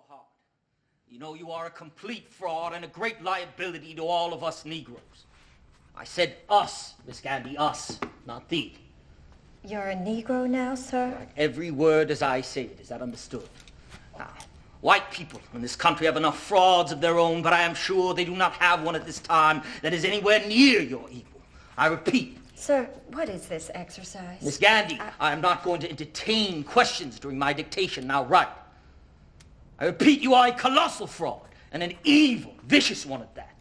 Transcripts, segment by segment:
hard. You know you are a complete fraud and a great liability to all of us Negroes. I said us, Miss Gandy, us, not thee. You're a Negro now, sir? Every word as I say it. Is that understood? Now, white people in this country have enough frauds of their own, but I am sure they do not have one at this time that is anywhere near your equal. I repeat. Sir, what is this exercise? Miss Gandy, I am not going to entertain questions during my dictation. Now, write. I repeat, you are a colossal fraud, and an evil, vicious one at that.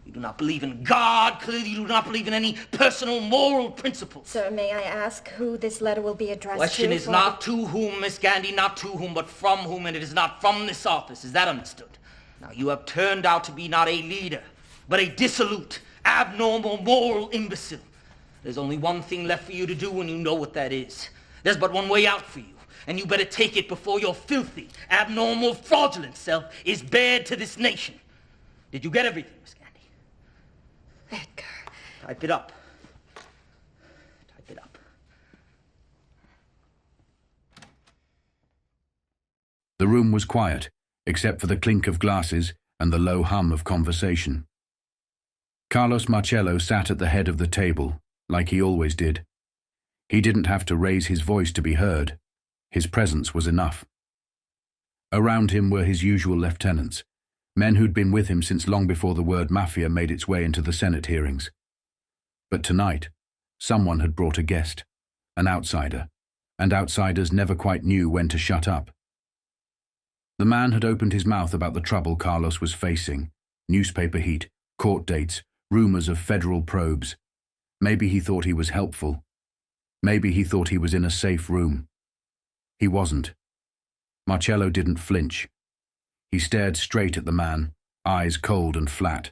You do not believe in God. Clearly, you do not believe in any personal moral principles. Sir, may I ask who this letter will be addressed to? Question is not to whom, Miss Gandy, not to whom, but from whom, and it is not from this office. Is that understood? Now, you have turned out to be not a leader, but a dissolute, abnormal, moral imbecile. There's only one thing left for you to do, and you know what that is. There's but one way out for you, and you better take it before your filthy, abnormal, fraudulent self is bared to this nation. Did you get everything, Miss Gandy? Edgar. Type it up. Type it up. The room was quiet, except for the clink of glasses and the low hum of conversation. Carlos Marcello sat at the head of the table, like he always did. He didn't have to raise his voice to be heard. His presence was enough. Around him were his usual lieutenants, men who'd been with him since long before the word Mafia made its way into the Senate hearings. But tonight, someone had brought a guest, an outsider, and outsiders never quite knew when to shut up. The man had opened his mouth about the trouble Carlos was facing, newspaper heat, court dates, rumors of federal probes. Maybe he thought he was helpful. Maybe he thought he was in a safe room. He wasn't. Marcello didn't flinch. He stared straight at the man, eyes cold and flat.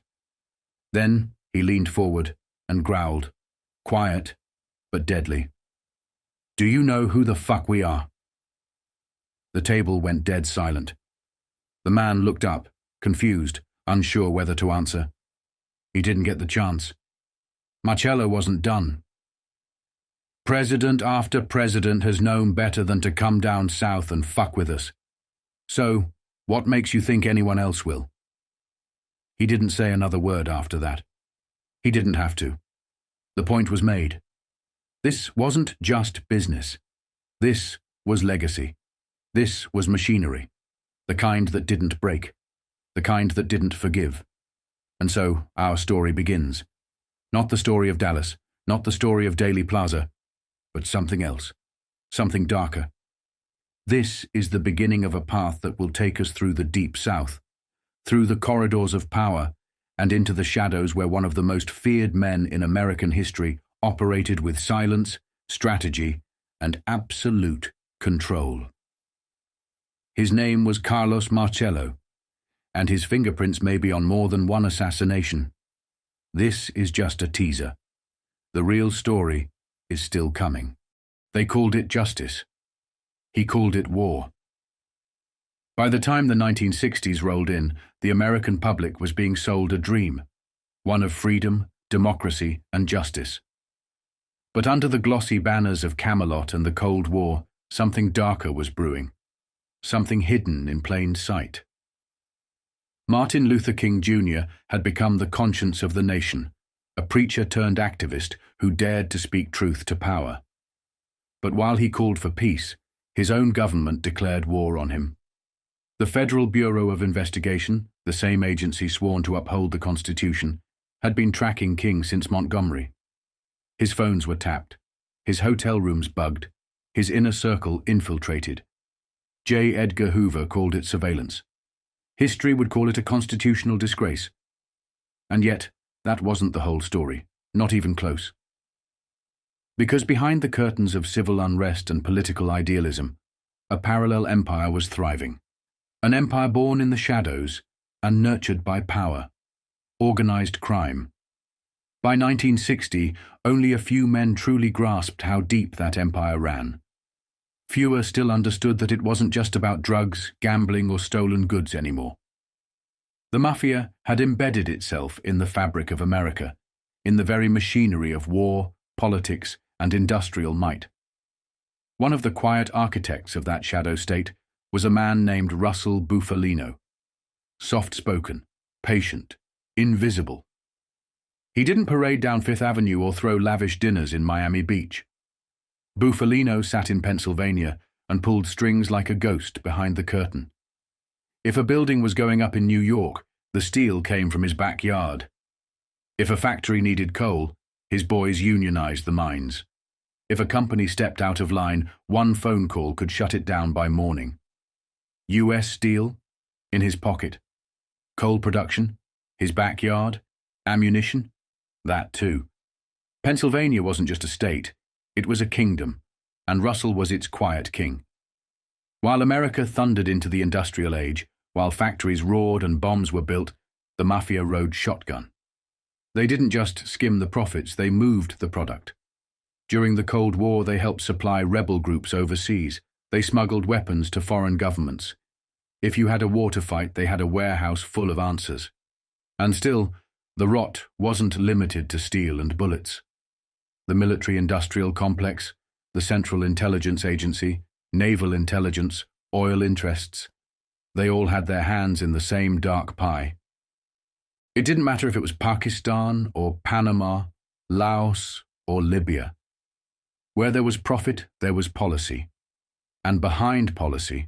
Then he leaned forward and growled, quiet but deadly. "Do you know who the fuck we are?" The table went dead silent. The man looked up, confused, unsure whether to answer. He didn't get the chance. Marcello wasn't done. "President after president has known better than to come down south and fuck with us. So, what makes you think anyone else will?" He didn't say another word after that. He didn't have to. The point was made. This wasn't just business. This was legacy. This was machinery. The kind that didn't break. The kind that didn't forgive. And so our story begins. Not the story of Dallas, not the story of Daly Plaza, but something else, something darker. This is the beginning of a path that will take us through the deep south, through the corridors of power, and into the shadows where one of the most feared men in American history operated with silence, strategy, and absolute control. His name was Carlos Marcello, and his fingerprints may be on more than one assassination. This is just a teaser. The real story is still coming. They called it justice. He called it war. By the time the 1960s rolled in, the American public was being sold a dream, one of freedom, democracy, and justice. But under the glossy banners of Camelot and the Cold War, something darker was brewing, something hidden in plain sight. Martin Luther King Jr. had become the conscience of the nation, a preacher turned activist who dared to speak truth to power. But while he called for peace, his own government declared war on him. The Federal Bureau of Investigation, the same agency sworn to uphold the Constitution, had been tracking King since Montgomery. His phones were tapped, his hotel rooms bugged, his inner circle infiltrated. J. Edgar Hoover called it surveillance. History would call it a constitutional disgrace. And yet, that wasn't the whole story, not even close. Because behind the curtains of civil unrest and political idealism, a parallel empire was thriving. An empire born in the shadows and nurtured by power, organized crime. By 1960, only a few men truly grasped how deep that empire ran. Fewer still understood that it wasn't just about drugs, gambling, or stolen goods anymore. The Mafia had embedded itself in the fabric of America, in the very machinery of war, politics, and industrial might. One of the quiet architects of that shadow state was a man named Russell Bufalino. Soft-spoken, patient, invisible. He didn't parade down Fifth Avenue or throw lavish dinners in Miami Beach. Bufalino sat in Pennsylvania and pulled strings like a ghost behind the curtain. If a building was going up in New York, the steel came from his backyard. If a factory needed coal, his boys unionized the mines. If a company stepped out of line, one phone call could shut it down by morning. U.S. Steel? In his pocket. Coal production? His backyard? Ammunition? That too. Pennsylvania wasn't just a state, it was a kingdom, and Russell was its quiet king. While America thundered into the industrial age, while factories roared and bombs were built, the Mafia rode shotgun. They didn't just skim the profits, they moved the product. During the Cold War, they helped supply rebel groups overseas. They smuggled weapons to foreign governments. If you had a war to fight, they had a warehouse full of answers. And still, the rot wasn't limited to steel and bullets. The military-industrial complex, the Central Intelligence Agency, naval intelligence, oil interests, they all had their hands in the same dark pie. It didn't matter if it was Pakistan or Panama, Laos or Libya. Where there was profit, there was policy. And behind policy,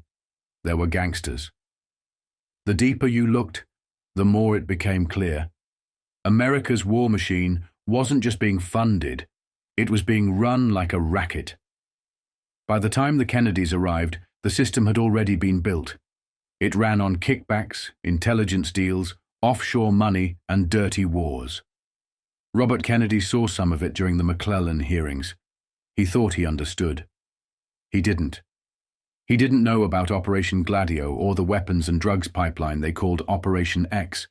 there were gangsters. The deeper you looked, the more it became clear. America's war machine wasn't just being funded, it was being run like a racket. By the time the Kennedys arrived, the system had already been built. It ran on kickbacks, intelligence deals, offshore money, and dirty wars. Robert Kennedy saw some of it during the McClellan hearings. He thought he understood. He didn't. He didn't know about Operation Gladio or the weapons and drugs pipeline they called Operation X.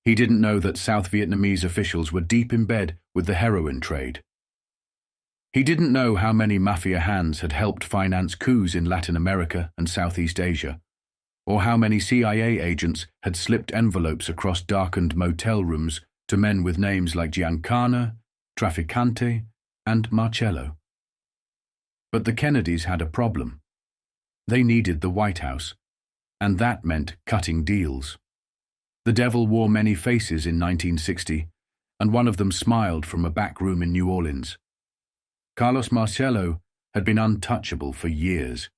He didn't know that South Vietnamese officials were deep in bed with the heroin trade. He didn't know how many Mafia hands had helped finance coups in Latin America and Southeast Asia, or how many CIA agents had slipped envelopes across darkened motel rooms to men with names like Giancana, Trafficante, and Marcello. But the Kennedys had a problem. They needed the White House, and that meant cutting deals. The devil wore many faces in 1960, and one of them smiled from a back room in New Orleans. Carlos Marcello had been untouchable for years.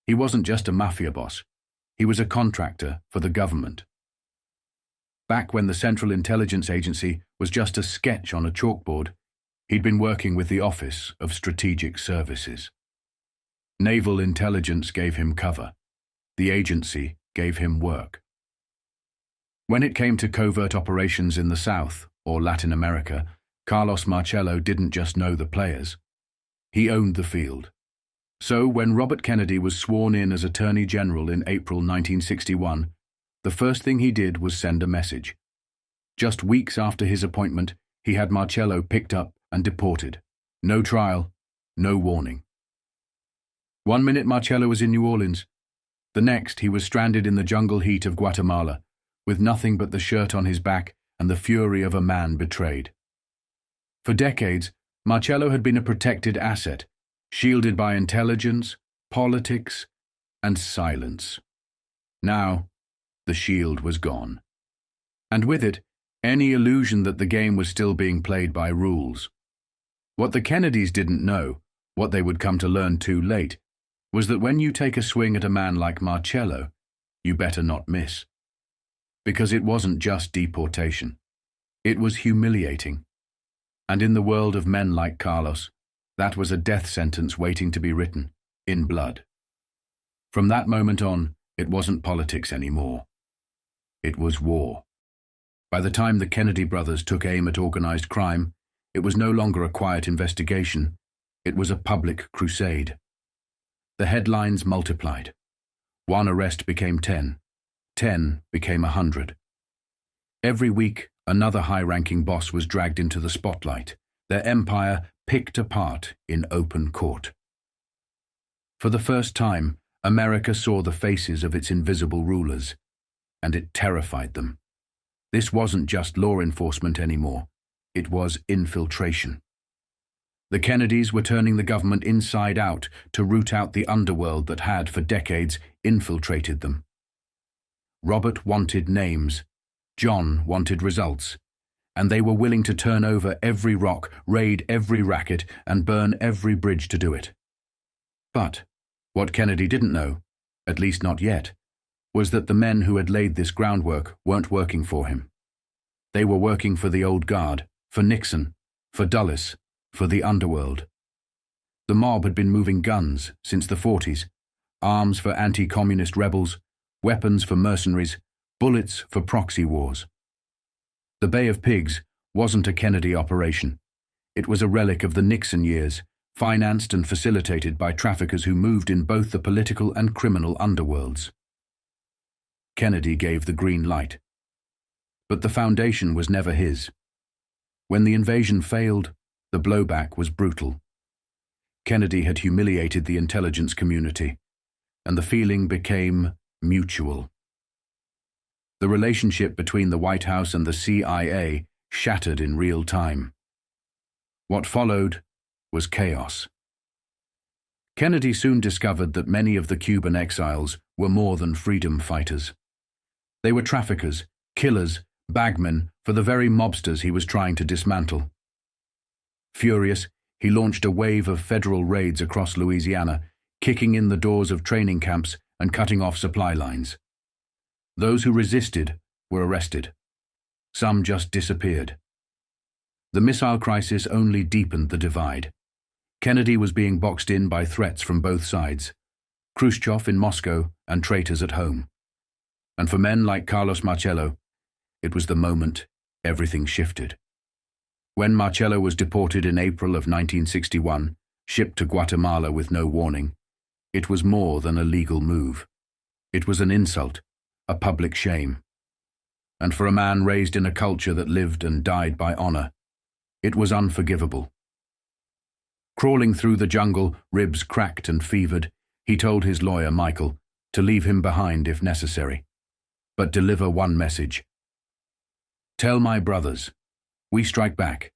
He wasn't just a Mafia boss, he was a contractor for the government. Back when the Central Intelligence Agency was just a sketch on a chalkboard, he'd been working with the Office of Strategic Services. Naval intelligence gave him cover. The agency gave him work. When it came to covert operations in the South, or Latin America, Carlos Marcello didn't just know the players. He owned the field. So when Robert Kennedy was sworn in as Attorney General in April 1961, the first thing he did was send a message. Just weeks after his appointment, he had Marcello picked up and deported. No trial, no warning. One minute Marcello was in New Orleans. The next he was stranded in the jungle heat of Guatemala, with nothing but the shirt on his back and the fury of a man betrayed. For decades, Marcello had been a protected asset, shielded by intelligence, politics, and silence. Now, the shield was gone. And with it, any illusion that the game was still being played by rules. What the Kennedys didn't know, what they would come to learn too late, was that when you take a swing at a man like Marcello, you better not miss. Because it wasn't just deportation. It was humiliating. And in the world of men like Carlos, that was a death sentence waiting to be written, in blood. From that moment on, it wasn't politics anymore. It was war. By the time the Kennedy brothers took aim at organized crime, it was no longer a quiet investigation. It was a public crusade. The headlines multiplied. One arrest became 10. 10 became 100. Every week, another high-ranking boss was dragged into the spotlight, their empire picked apart in open court. For the first time, America saw the faces of its invisible rulers, and it terrified them. This wasn't just law enforcement anymore. It was infiltration. The Kennedys were turning the government inside out to root out the underworld that had, for decades, infiltrated them. Robert wanted names. John wanted results. And they were willing to turn over every rock, raid every racket, and burn every bridge to do it. But what Kennedy didn't know, at least not yet, was that the men who had laid this groundwork weren't working for him. They were working for the old guard, for Nixon, for Dulles, for the underworld. The mob had been moving guns since the 40s, arms for anti-communist rebels, weapons for mercenaries, bullets for proxy wars. The Bay of Pigs wasn't a Kennedy operation. It was a relic of the Nixon years, financed and facilitated by traffickers who moved in both the political and criminal underworlds. Kennedy gave the green light. But the foundation was never his. When the invasion failed, the blowback was brutal. Kennedy had humiliated the intelligence community, and the feeling became mutual. The relationship between the White House and the CIA shattered in real time. What followed was chaos. Kennedy soon discovered that many of the Cuban exiles were more than freedom fighters. They were traffickers, killers, bagmen for the very mobsters he was trying to dismantle. Furious, he launched a wave of federal raids across Louisiana, kicking in the doors of training camps and cutting off supply lines. Those who resisted were arrested. Some just disappeared. The missile crisis only deepened the divide. Kennedy was being boxed in by threats from both sides, Khrushchev in Moscow and traitors at home. And for men like Carlos Marcello, it was the moment everything shifted. When Marcello was deported in April of 1961, shipped to Guatemala with no warning, it was more than a legal move. It was an insult, a public shame. And for a man raised in a culture that lived and died by honor, it was unforgivable. Crawling through the jungle, ribs cracked and fevered, he told his lawyer, Michael, to leave him behind if necessary, but deliver one message. Tell my brothers, we strike back.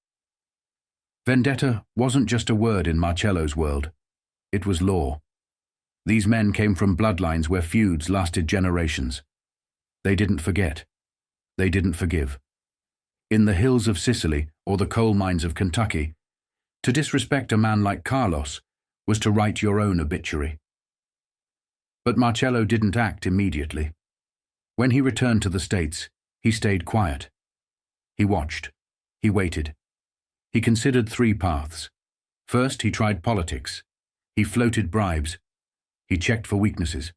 Vendetta wasn't just a word in Marcello's world. It was law. These men came from bloodlines where feuds lasted generations. They didn't forget. They didn't forgive. In the hills of Sicily or the coal mines of Kentucky, to disrespect a man like Carlos was to write your own obituary. But Marcello didn't act immediately. When he returned to the States, he stayed quiet. He watched. He waited. He considered three paths. First, he tried politics. He floated bribes. He checked for weaknesses.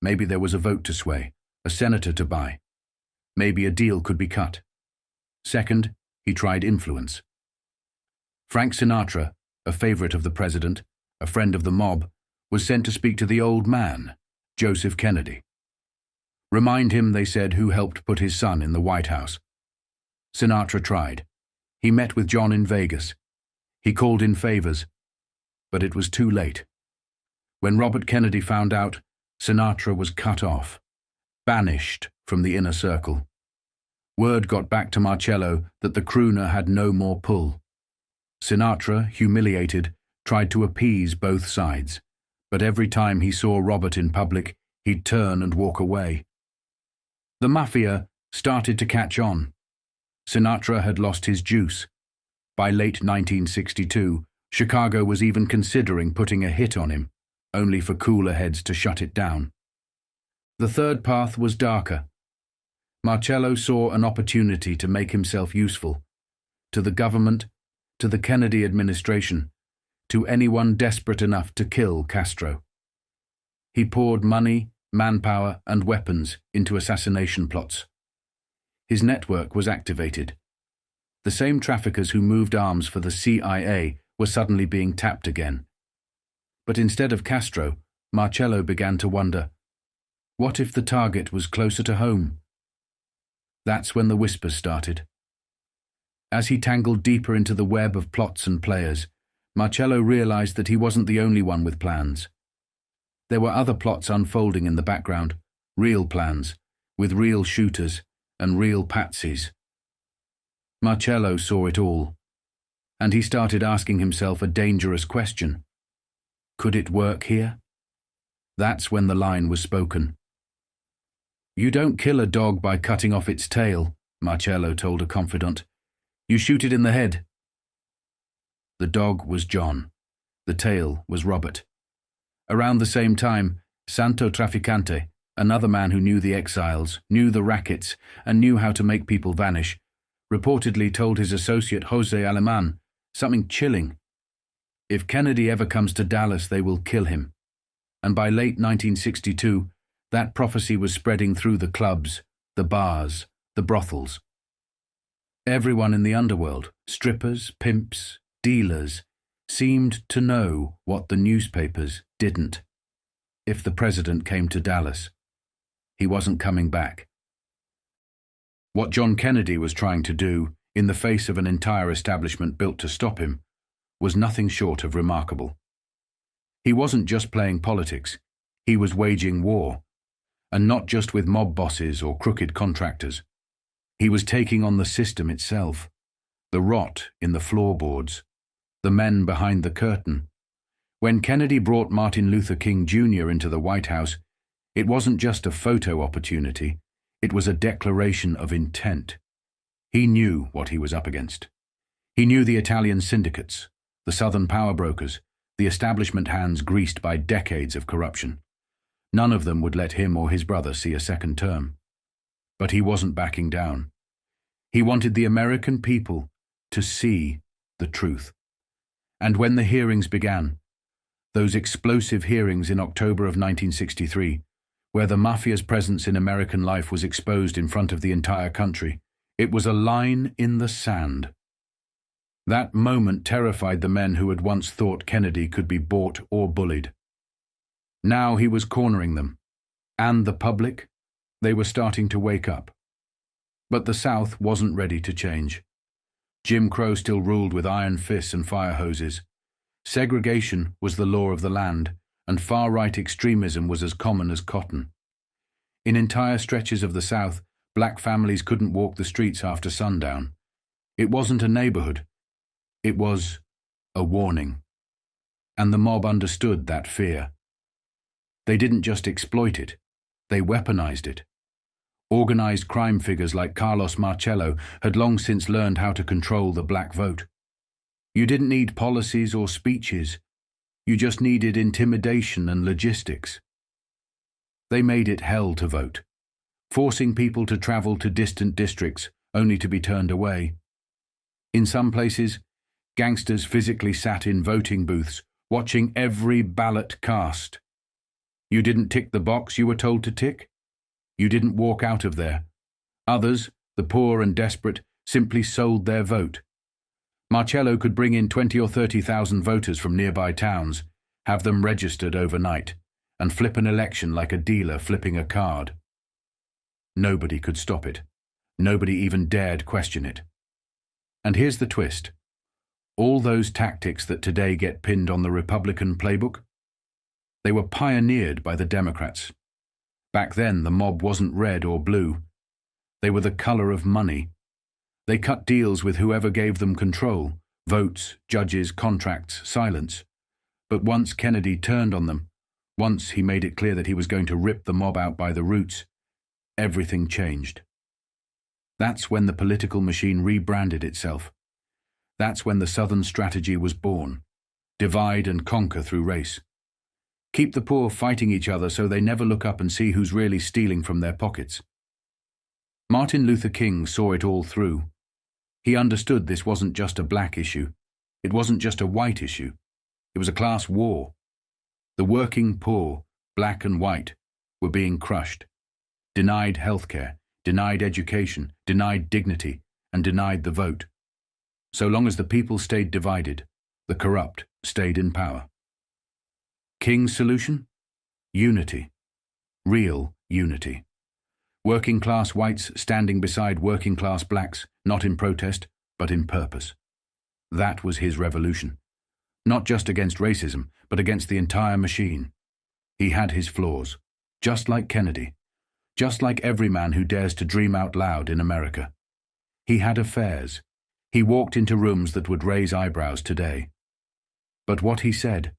Maybe there was a vote to sway, a senator to buy. Maybe a deal could be cut. Second, he tried influence. Frank Sinatra, a favorite of the president, a friend of the mob, was sent to speak to the old man, Joseph Kennedy. Remind him, they said, who helped put his son in the White House. Sinatra tried. He met with John in Vegas. He called in favors, but it was too late. When Robert Kennedy found out, Sinatra was cut off, banished from the inner circle. Word got back to Marcello that the crooner had no more pull. Sinatra, humiliated, tried to appease both sides, but every time he saw Robert in public, he'd turn and walk away. The Mafia started to catch on. Sinatra had lost his juice. By late 1962, Chicago was even considering putting a hit on him, only for cooler heads to shut it down. The third path was darker. Marcello saw an opportunity to make himself useful, to the government, to the Kennedy administration, to anyone desperate enough to kill Castro. He poured money, manpower, and weapons into assassination plots. His network was activated. The same traffickers who moved arms for the CIA were suddenly being tapped again. But instead of Castro, Marcello began to wonder, what if the target was closer to home? That's when the whispers started. As he tangled deeper into the web of plots and players, Marcello realized that he wasn't the only one with plans. There were other plots unfolding in the background, real plans, with real shooters and real patsies. Marcello saw it all. And he started asking himself a dangerous question. Could it work here? That's when the line was spoken. "You don't kill a dog by cutting off its tail," Marcello told a confidant. "You shoot it in the head." The dog was John. The tail was Robert. Around the same time, Santo Trafficante, another man who knew the exiles, knew the rackets, and knew how to make people vanish, reportedly told his associate Jose Aleman something chilling. If Kennedy ever comes to Dallas, they will kill him. And by late 1962, that prophecy was spreading through the clubs, the bars, the brothels. Everyone in the underworld, strippers, pimps, dealers, seemed to know what the newspapers didn't. If the president came to Dallas, he wasn't coming back. What John Kennedy was trying to do, in the face of an entire establishment built to stop him, was nothing short of remarkable. He wasn't just playing politics, he was waging war, and not just with mob bosses or crooked contractors. He was taking on the system itself, the rot in the floorboards, the men behind the curtain. When Kennedy brought Martin Luther King Jr. into the White House, it wasn't just a photo opportunity, it was a declaration of intent. He knew what he was up against. He knew the Italian syndicates, the Southern power brokers, the establishment hands greased by decades of corruption. None of them would let him or his brother see a second term. But he wasn't backing down. He wanted the American people to see the truth. And when the hearings began, those explosive hearings in October of 1963, where the Mafia's presence in American life was exposed in front of the entire country, it was a line in the sand. That moment terrified the men who had once thought Kennedy could be bought or bullied. Now he was cornering them, and the public, they were starting to wake up. But the South wasn't ready to change. Jim Crow still ruled with iron fists and fire hoses. Segregation was the law of the land, and far-right extremism was as common as cotton. In entire stretches of the South, black families couldn't walk the streets after sundown. It wasn't a neighborhood. It was a warning. And the mob understood that fear. They didn't just exploit it, they weaponized it. Organized crime figures like Carlos Marcello had long since learned how to control the black vote. You didn't need policies or speeches, you just needed intimidation and logistics. They made it hell to vote, forcing people to travel to distant districts only to be turned away. In some places, gangsters physically sat in voting booths, watching every ballot cast. You didn't tick the box you were told to tick. You didn't walk out of there. Others, the poor and desperate, simply sold their vote. Marcello could bring in 20 or 30,000 voters from nearby towns, have them registered overnight, and flip an election like a dealer flipping a card. Nobody could stop it. Nobody even dared question it. And here's the twist. All those tactics that today get pinned on the Republican playbook, they were pioneered by the Democrats. Back then, the mob wasn't red or blue. They were the color of money. They cut deals with whoever gave them control, votes, judges, contracts, silence. But once Kennedy turned on them, once he made it clear that he was going to rip the mob out by the roots, everything changed. That's when the political machine rebranded itself. That's when the Southern strategy was born. Divide and conquer through race. Keep the poor fighting each other so they never look up and see who's really stealing from their pockets. Martin Luther King saw it all through. He understood this wasn't just a black issue. It wasn't just a white issue. It was a class war. The working poor, black and white, were being crushed, denied healthcare, denied education, denied dignity, and denied the vote. So long as the people stayed divided, the corrupt stayed in power. King's solution? Unity. Real unity. Working-class whites standing beside working-class blacks, not in protest, but in purpose. That was his revolution. Not just against racism, but against the entire machine. He had his flaws, just like Kennedy, just like every man who dares to dream out loud in America. He had affairs. He walked into rooms that would raise eyebrows today. But what he said,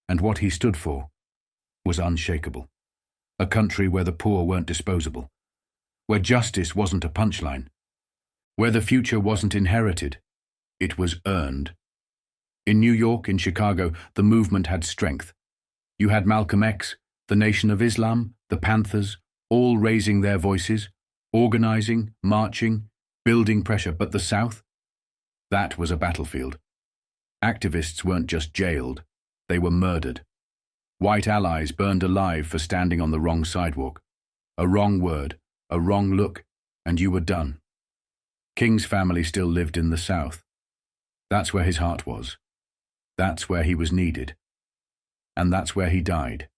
and what he stood for, was unshakable. A country where the poor weren't disposable, where justice wasn't a punchline, where the future wasn't inherited, it was earned. In New York, in Chicago, the movement had strength. You had Malcolm X, the Nation of Islam, the Panthers, all raising their voices, organizing, marching, building pressure. But the South? That was a battlefield. Activists weren't just jailed, they were murdered. White allies burned alive for standing on the wrong sidewalk. A wrong word, a wrong look, and you were done. King's family still lived in the South. That's where his heart was. That's where he was needed. And that's where he died.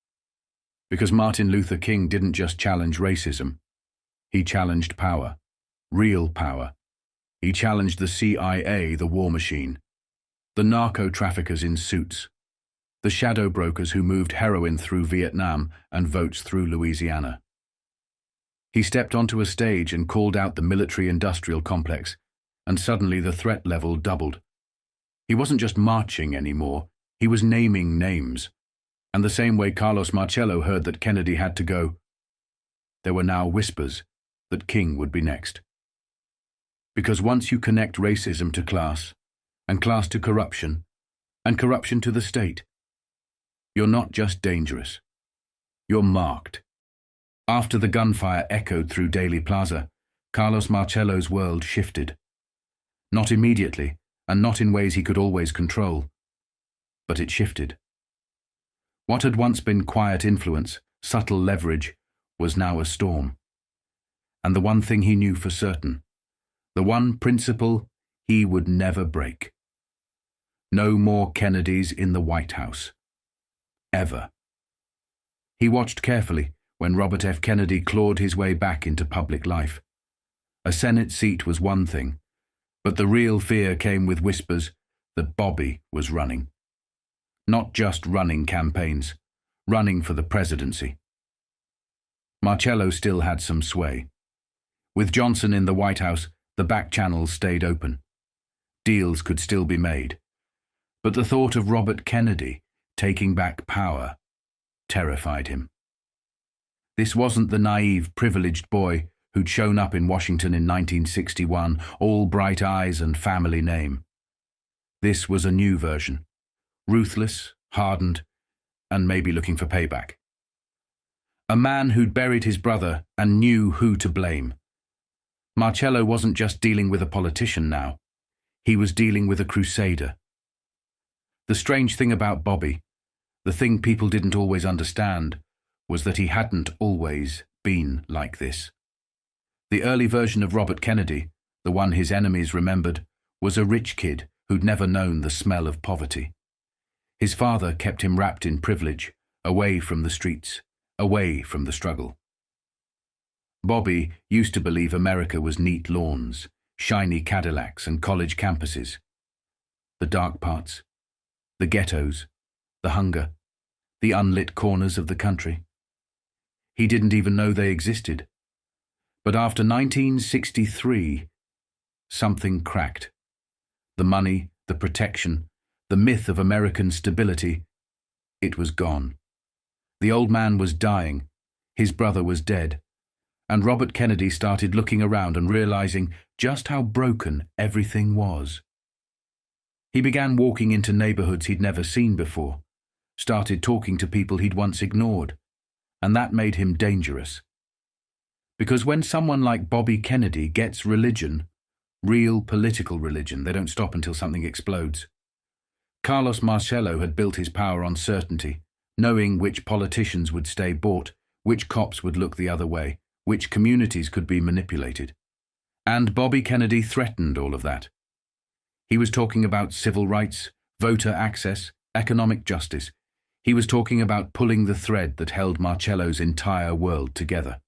Because Martin Luther King didn't just challenge racism. He challenged power. Real power. He challenged the CIA, the war machine. The narco-traffickers in suits. The shadow brokers who moved heroin through Vietnam and votes through Louisiana. He stepped onto a stage and called out the military-industrial complex, and suddenly the threat level doubled. He wasn't just marching anymore, he was naming names. And the same way Carlos Marcello heard that Kennedy had to go, there were now whispers that King would be next. Because once you connect racism to class, and class to corruption, and corruption to the state, you're not just dangerous, you're marked. After the gunfire echoed through Daley Plaza, Carlos Marcello's world shifted. Not immediately, and not in ways he could always control, but it shifted. What had once been quiet influence, subtle leverage, was now a storm. And the one thing he knew for certain, the one principle he would never break. No more Kennedys in the White House. Ever. He watched carefully when Robert F. Kennedy clawed his way back into public life. A Senate seat was one thing, but the real fear came with whispers that Bobby was running. Not just running campaigns, running for the presidency. Marcello still had some sway. With Johnson in the White House, the back channels stayed open. Deals could still be made. But the thought of Robert Kennedy taking back power terrified him. This wasn't the naive, privileged boy who'd shown up in Washington in 1961, all bright eyes and family name. This was a new version. Ruthless, hardened, and maybe looking for payback. A man who'd buried his brother and knew who to blame. Marcello wasn't just dealing with a politician now. He was dealing with a crusader. The strange thing about Bobby, the thing people didn't always understand, was that he hadn't always been like this. The early version of Robert Kennedy, the one his enemies remembered, was a rich kid who'd never known the smell of poverty. His father kept him wrapped in privilege, away from the streets, away from the struggle. Bobby used to believe America was neat lawns, shiny Cadillacs and college campuses. The dark parts, the ghettos, the hunger, the unlit corners of the country. He didn't even know they existed. But after 1963, something cracked. The money, the protection, the myth of American stability, it was gone. The old man was dying, his brother was dead, and Robert Kennedy started looking around and realizing just how broken everything was. He began walking into neighborhoods he'd never seen before, started talking to people he'd once ignored, and that made him dangerous. Because when someone like Bobby Kennedy gets religion, real political religion, they don't stop until something explodes. Carlos Marcello had built his power on certainty, knowing which politicians would stay bought, which cops would look the other way, which communities could be manipulated. And Bobby Kennedy threatened all of that. He was talking about civil rights, voter access, economic justice. He was talking about pulling the thread that held Marcello's entire world together.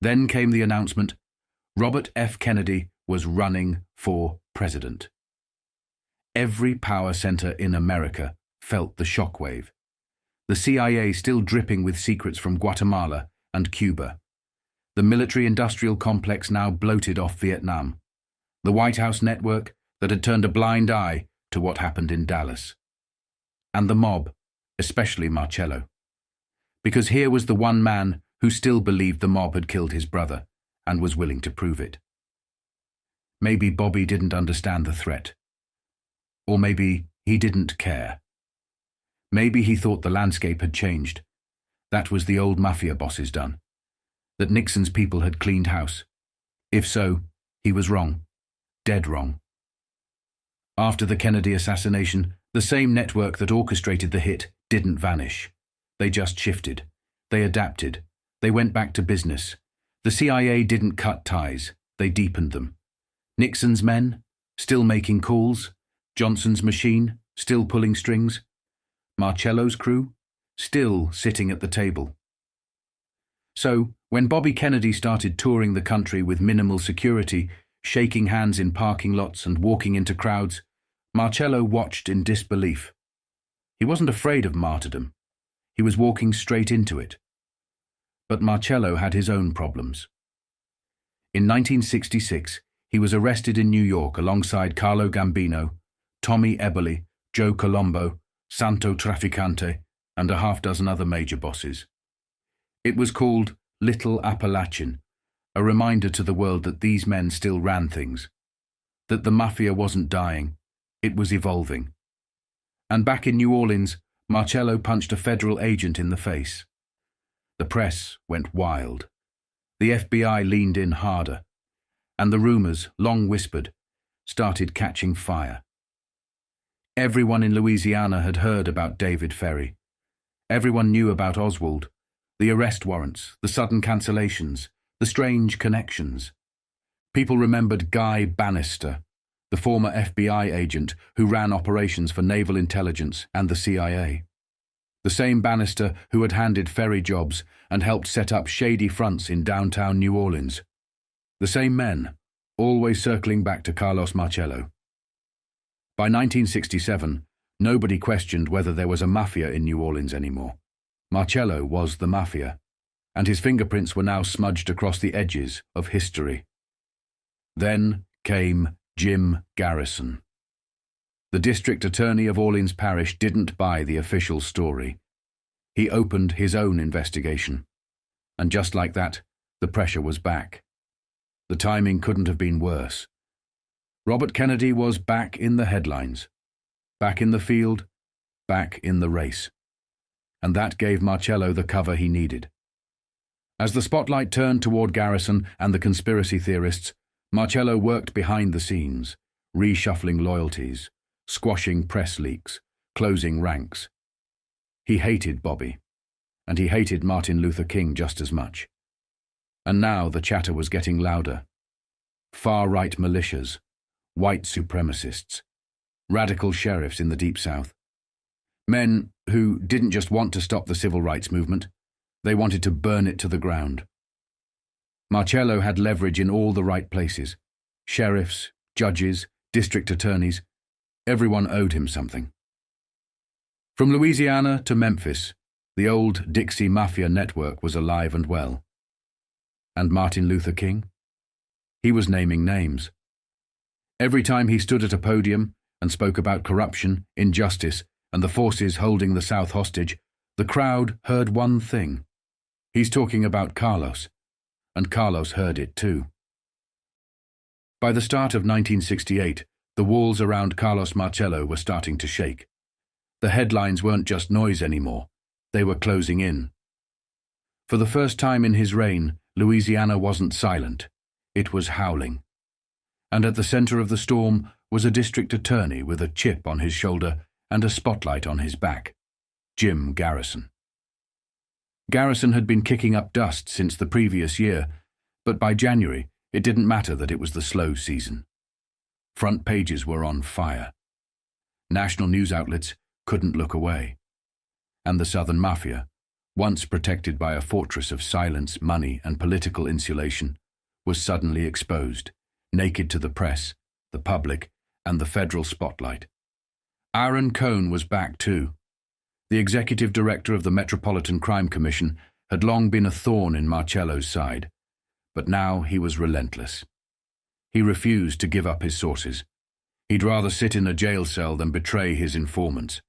Then came the announcement, Robert F. Kennedy was running for president. Every power center in America felt the shockwave. The CIA still dripping with secrets from Guatemala and Cuba. The military-industrial complex now bloated off Vietnam. The White House network that had turned a blind eye to what happened in Dallas. And the mob, especially Marcello. Because here was the one man who still believed the mob had killed his brother and was willing to prove it. Maybe Bobby didn't understand the threat. Or maybe he didn't care. Maybe he thought the landscape had changed. That was the old Mafia bosses done. That Nixon's people had cleaned house. If so, he was wrong. Dead wrong. After the Kennedy assassination, the same network that orchestrated the hit didn't vanish. They just shifted. They adapted. They went back to business. The CIA didn't cut ties. They deepened them. Nixon's men, still making calls. Johnson's machine, still pulling strings. Marcello's crew, still sitting at the table. So, when Bobby Kennedy started touring the country with minimal security, shaking hands in parking lots and walking into crowds, Marcello watched in disbelief. He wasn't afraid of martyrdom. He was walking straight into it. But Marcello had his own problems. In 1966, he was arrested in New York alongside Carlo Gambino, Tommy Eberly, Joe Colombo, Santo Trafficante, and a half-dozen other major bosses. It was called Little Appalachian, a reminder to the world that these men still ran things, that the Mafia wasn't dying, it was evolving. And back in New Orleans, Marcello punched a federal agent in the face. The press went wild. The FBI leaned in harder, and the rumors, long whispered, started catching fire. Everyone in Louisiana had heard about David Ferry. Everyone knew about Oswald, the arrest warrants, the sudden cancellations, the strange connections. People remembered Guy Bannister, the former FBI agent who ran operations for naval intelligence and the CIA. The same Bannister who had handed Ferry jobs and helped set up shady fronts in downtown New Orleans. The same men, always circling back to Carlos Marcello. By 1967, nobody questioned whether there was a Mafia in New Orleans anymore. Marcello was the Mafia, and his fingerprints were now smudged across the edges of history. Then came Jim Garrison. The district attorney of Orleans Parish didn't buy the official story. He opened his own investigation. And just like that, the pressure was back. The timing couldn't have been worse. Robert Kennedy was back in the headlines, back in the field, back in the race. And that gave Marcello the cover he needed. As the spotlight turned toward Garrison and the conspiracy theorists, Marcello worked behind the scenes, reshuffling loyalties, squashing press leaks, closing ranks. He hated Bobby, and he hated Martin Luther King just as much. And now the chatter was getting louder. Far-right militias, white supremacists, radical sheriffs in the Deep South. Men who didn't just want to stop the civil rights movement, they wanted to burn it to the ground. Marcello had leverage in all the right places. Sheriffs, judges, district attorneys, everyone owed him something. From Louisiana to Memphis, the old Dixie Mafia network was alive and well. And Martin Luther King? He was naming names. Every time he stood at a podium and spoke about corruption, injustice, and the forces holding the South hostage, the crowd heard one thing. He's talking about Carlos, and Carlos heard it too. By the start of 1968, the walls around Carlos Marcello were starting to shake. The headlines weren't just noise anymore, they were closing in. For the first time in his reign, Louisiana wasn't silent, it was howling. And at the center of the storm was a district attorney with a chip on his shoulder and a spotlight on his back, Jim Garrison. Garrison had been kicking up dust since the previous year, but by January it didn't matter that it was the slow season. Front pages were on fire. National news outlets couldn't look away. And the Southern Mafia, once protected by a fortress of silence, money, and political insulation, was suddenly exposed, naked to the press, the public, and the federal spotlight. Aaron Cohn was back too. The executive director of the Metropolitan Crime Commission had long been a thorn in Marcello's side, but now he was relentless. He refused to give up his sources. He'd rather sit in a jail cell than betray his informants.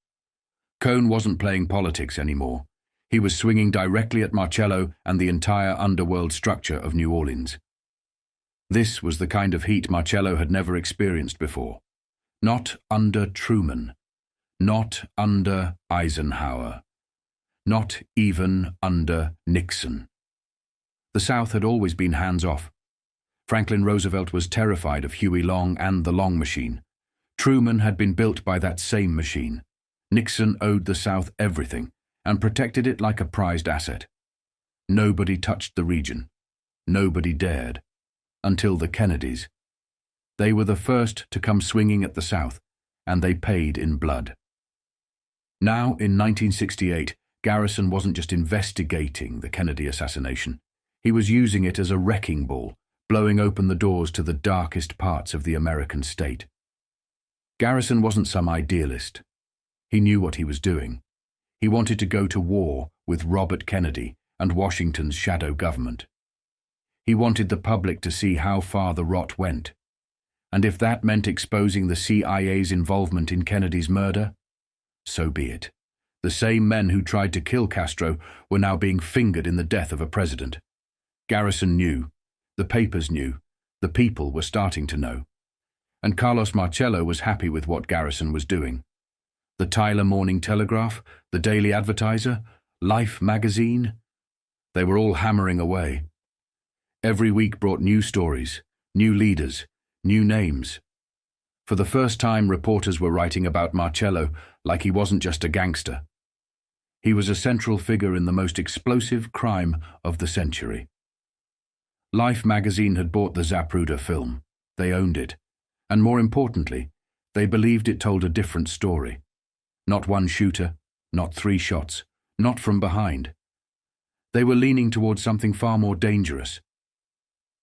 Cohn wasn't playing politics anymore. He was swinging directly at Marcello and the entire underworld structure of New Orleans. This was the kind of heat Marcello had never experienced before. Not under Truman. Not under Eisenhower. Not even under Nixon. The South had always been hands-off. Franklin Roosevelt was terrified of Huey Long and the Long Machine. Truman had been built by that same machine. Nixon owed the South everything and protected it like a prized asset. Nobody touched the region. Nobody dared. Until the Kennedys. They were the first to come swinging at the South, and they paid in blood. Now, in 1968, Garrison wasn't just investigating the Kennedy assassination. He was using it as a wrecking ball, blowing open the doors to the darkest parts of the American state. Garrison wasn't some idealist. He knew what he was doing. He wanted to go to war with Robert Kennedy and Washington's shadow government. He wanted the public to see how far the rot went. And if that meant exposing the CIA's involvement in Kennedy's murder, so be it. The same men who tried to kill Castro were now being fingered in the death of a president. Garrison knew. The papers knew. The people were starting to know. And Carlos Marcello was happy with what Garrison was doing. The Tyler Morning Telegraph, the Daily Advertiser, Life magazine, they were all hammering away. Every week brought new stories, new leaders, new names. For the first time, reporters were writing about Marcello like he wasn't just a gangster. He was a central figure in the most explosive crime of the century. Life magazine had bought the Zapruder film. They owned it. And more importantly, they believed it told a different story. Not one shooter, not 3 shots, not from behind. They were leaning towards something far more dangerous.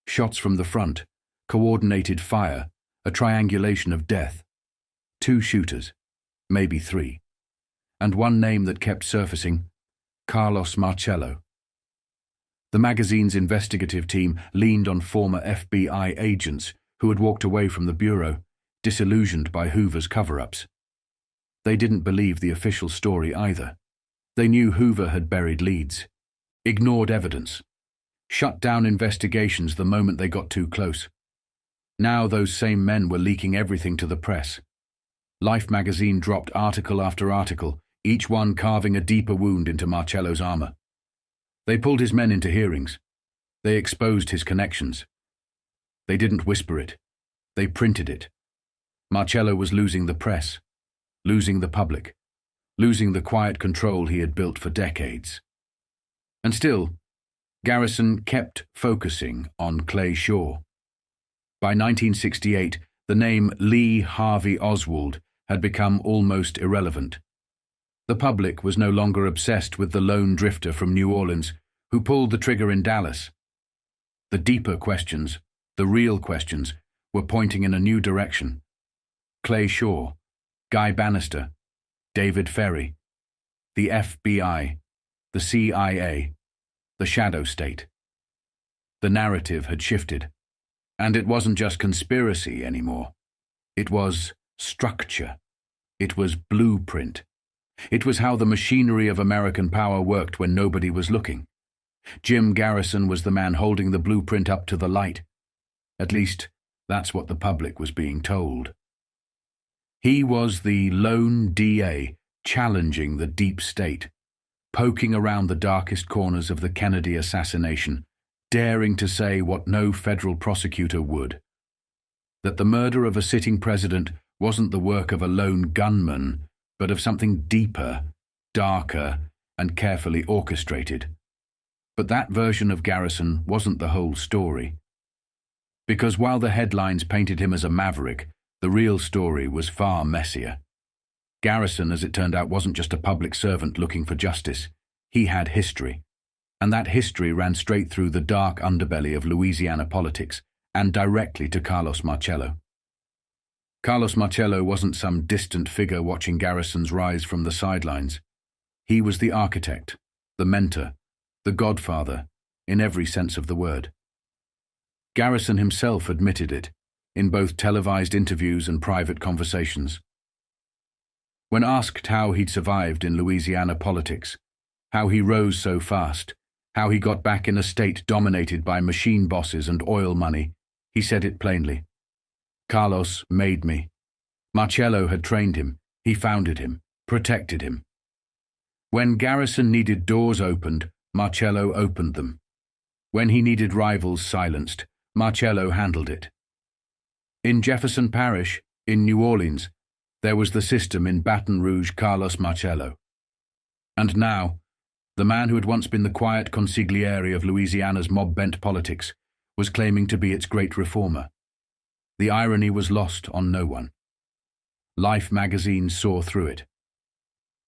Shots from the front, coordinated fire, a triangulation of death. 2 shooters, maybe 3. And one name that kept surfacing, Carlos Marcello. The magazine's investigative team leaned on former FBI agents who had walked away from the bureau, disillusioned by Hoover's cover-ups. They didn't believe the official story either. They knew Hoover had buried leads, ignored evidence, shut down investigations the moment they got too close. Now those same men were leaking everything to the press. Life magazine dropped article after article, each one carving a deeper wound into Marcello's armor. They pulled his men into hearings. They exposed his connections. They didn't whisper it. They printed it. Marcello was losing the press, losing the public, losing the quiet control he had built for decades. And still, Garrison kept focusing on Clay Shaw. By 1968, the name Lee Harvey Oswald had become almost irrelevant. The public was no longer obsessed with the lone drifter from New Orleans who pulled the trigger in Dallas. The deeper questions, the real questions, were pointing in a new direction. Clay Shaw, Guy Bannister, David Ferry, the FBI, the CIA, the shadow state. The narrative had shifted, and it wasn't just conspiracy anymore. It was structure. It was blueprint. It was how the machinery of American power worked when nobody was looking. Jim Garrison was the man holding the blueprint up to the light. At least, that's what the public was being told. He was the lone DA challenging the deep state, poking around the darkest corners of the Kennedy assassination, daring to say what no federal prosecutor would. That the murder of a sitting president wasn't the work of a lone gunman, but of something deeper, darker, and carefully orchestrated. But that version of Garrison wasn't the whole story. Because while the headlines painted him as a maverick, the real story was far messier. Garrison, as it turned out, wasn't just a public servant looking for justice. He had history. And that history ran straight through the dark underbelly of Louisiana politics and directly to Carlos Marcello. Carlos Marcello wasn't some distant figure watching Garrison's rise from the sidelines. He was the architect, the mentor, the godfather, in every sense of the word. Garrison himself admitted it. in both televised interviews and private conversations. When asked how he'd survived in Louisiana politics, how he rose so fast, how he got back in a state dominated by machine bosses and oil money, he said it plainly. Carlos made me. Marcello had trained him, he founded him, protected him. When Garrison needed doors opened, Marcello opened them. When he needed rivals silenced, Marcello handled it. In Jefferson Parish, in New Orleans, there was the system in Baton Rouge, Carlos Marcello. And now, the man who had once been the quiet consigliere of Louisiana's mob-bent politics was claiming to be its great reformer. The irony was lost on no one. Life magazine saw through it.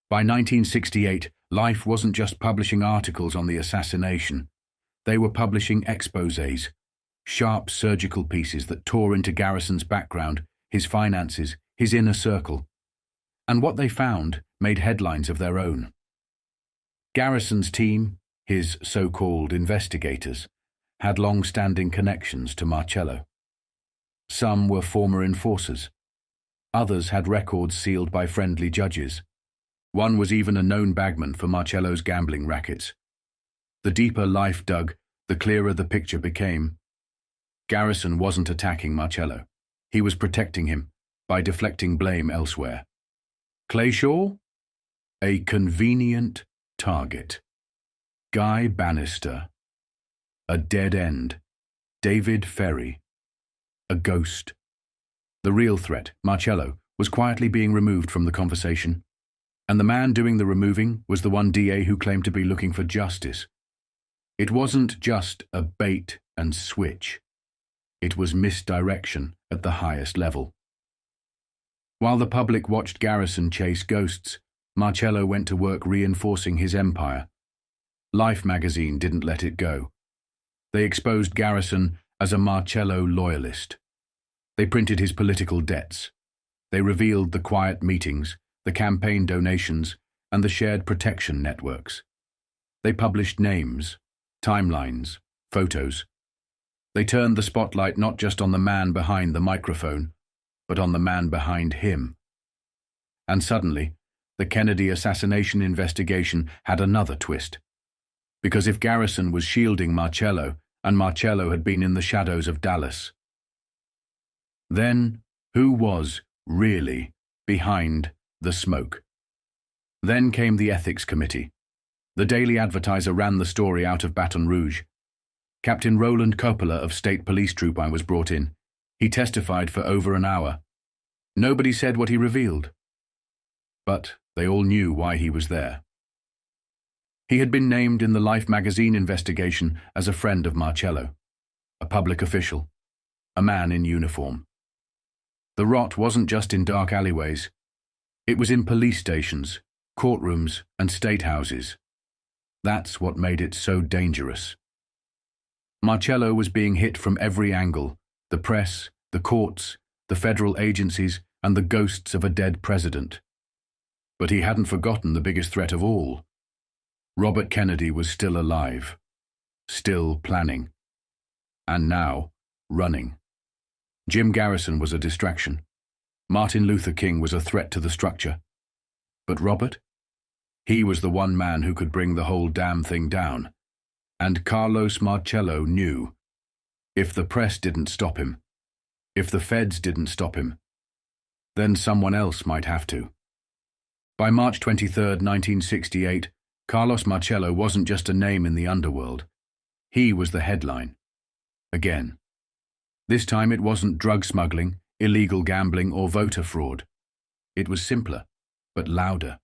By 1968, Life wasn't just publishing articles on the assassination. They were publishing exposés, sharp surgical pieces that tore into Garrison's background, his finances, his inner circle. And what they found made headlines of their own. Garrison's team, his so-called investigators, had long-standing connections to Marcello. Some were former enforcers. Others had records sealed by friendly judges. One was even a known bagman for Marcello's gambling rackets. The deeper Life dug, the clearer the picture became. Garrison wasn't attacking Marcello. He was protecting him by deflecting blame elsewhere. Clayshaw? A convenient target. Guy Bannister. A dead end. David Ferry. A ghost. The real threat, Marcello, was quietly being removed from the conversation. And the man doing the removing was the one DA who claimed to be looking for justice. It wasn't just a bait and switch. It was misdirection at the highest level. While the public watched Garrison chase ghosts, Marcello went to work reinforcing his empire. Life magazine didn't let it go. They exposed Garrison as a Marcello loyalist. They printed his political debts. They revealed the quiet meetings, the campaign donations, and the shared protection networks. They published names, timelines, photos. They turned the spotlight not just on the man behind the microphone, but on the man behind him. And suddenly, the Kennedy assassination investigation had another twist. Because if Garrison was shielding Marcello, and Marcello had been in the shadows of Dallas, then who was really behind the smoke? Then came the Ethics Committee. The Daily Advertiser ran the story out of Baton Rouge. Captain Roland Coppola of State Police Troop I was brought in. He testified for over an hour. Nobody said what he revealed. But they all knew why he was there. He had been named in the Life magazine investigation as a friend of Marcello, a public official, a man in uniform. The rot wasn't just in dark alleyways. It was in police stations, courtrooms, and state houses. That's what made it so dangerous. Marcello was being hit from every angle: the press, the courts, the federal agencies, and the ghosts of a dead president. But he hadn't forgotten the biggest threat of all. Robert Kennedy was still alive, still planning, and now running. Jim Garrison was a distraction. Martin Luther King was a threat to the structure. But Robert? He was the one man who could bring the whole damn thing down. And Carlos Marcello knew. If the press didn't stop him, if the feds didn't stop him, then someone else might have to. By March 23, 1968, Carlos Marcello wasn't just a name in the underworld. He was the headline. Again. This time it wasn't drug smuggling, illegal gambling, or voter fraud. It was simpler, but louder.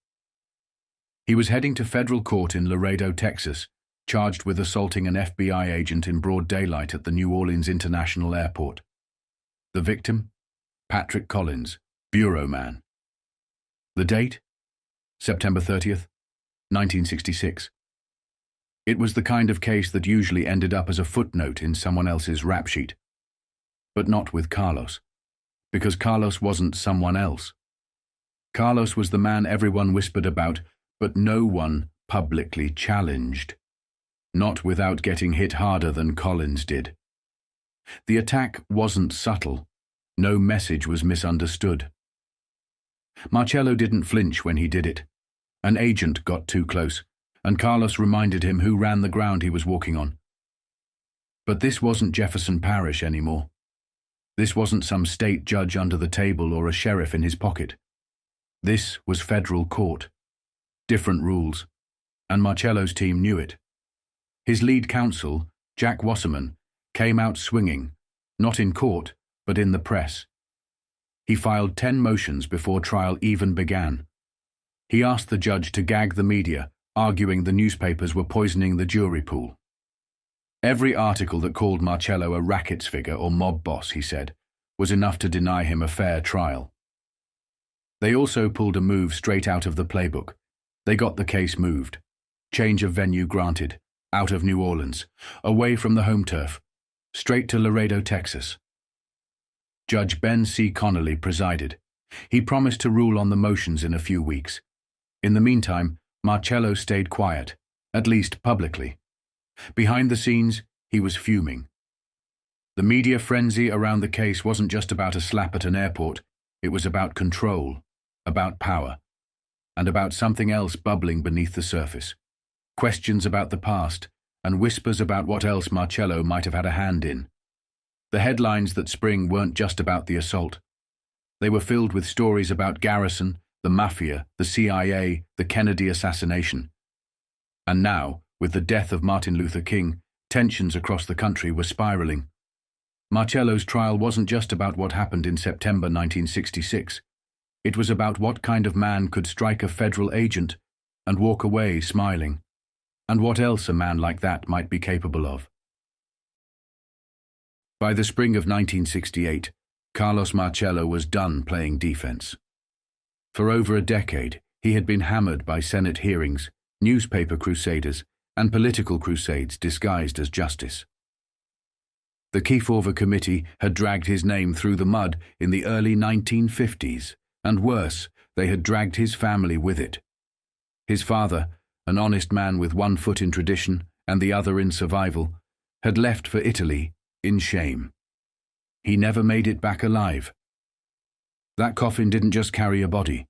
He was heading to federal court in Laredo, Texas, charged with assaulting an FBI agent in broad daylight at the New Orleans International Airport. The victim? Patrick Collins, bureau man. The date? September 30th, 1966. It was the kind of case that usually ended up as a footnote in someone else's rap sheet. But not with Carlos, because Carlos wasn't someone else. Carlos was the man everyone whispered about, but no one publicly challenged. Not without getting hit harder than Collins did. The attack wasn't subtle. No message was misunderstood. Marcello didn't flinch when he did it. An agent got too close, and Carlos reminded him who ran the ground he was walking on. But this wasn't Jefferson Parish anymore. This wasn't some state judge under the table or a sheriff in his pocket. This was federal court. Different rules, and Marcello's team knew it. His lead counsel, Jack Wasserman, came out swinging, not in court, but in the press. He filed 10 motions before trial even began. He asked the judge to gag the media, arguing the newspapers were poisoning the jury pool. Every article that called Marcello a rackets figure or mob boss, he said, was enough to deny him a fair trial. They also pulled a move straight out of the playbook. They got the case moved. Change of venue granted, out of New Orleans, away from the home turf, straight to Laredo, Texas. Judge Ben C. Connolly presided. He promised to rule on the motions in a few weeks. In the meantime, Marcello stayed quiet, at least publicly. Behind the scenes, he was fuming. The media frenzy around the case wasn't just about a slap at an airport. It was about control, about power, and about something else bubbling beneath the surface. Questions about the past, and whispers about what else Marcello might have had a hand in. The headlines that spring weren't just about the assault. They were filled with stories about Garrison, the Mafia, the CIA, the Kennedy assassination. And now, with the death of Martin Luther King, tensions across the country were spiraling. Marcello's trial wasn't just about what happened in September 1966. It was about what kind of man could strike a federal agent and walk away smiling, and what else a man like that might be capable of. By the spring of 1968, Carlos Marcello was done playing defense. For over a decade, he had been hammered by Senate hearings, newspaper crusaders, and political crusades disguised as justice. The Kefauver Committee had dragged his name through the mud in the early 1950s, and worse, they had dragged his family with it. His father, an honest man with one foot in tradition and the other in survival, had left for Italy in shame. He never made it back alive. That coffin didn't just carry a body.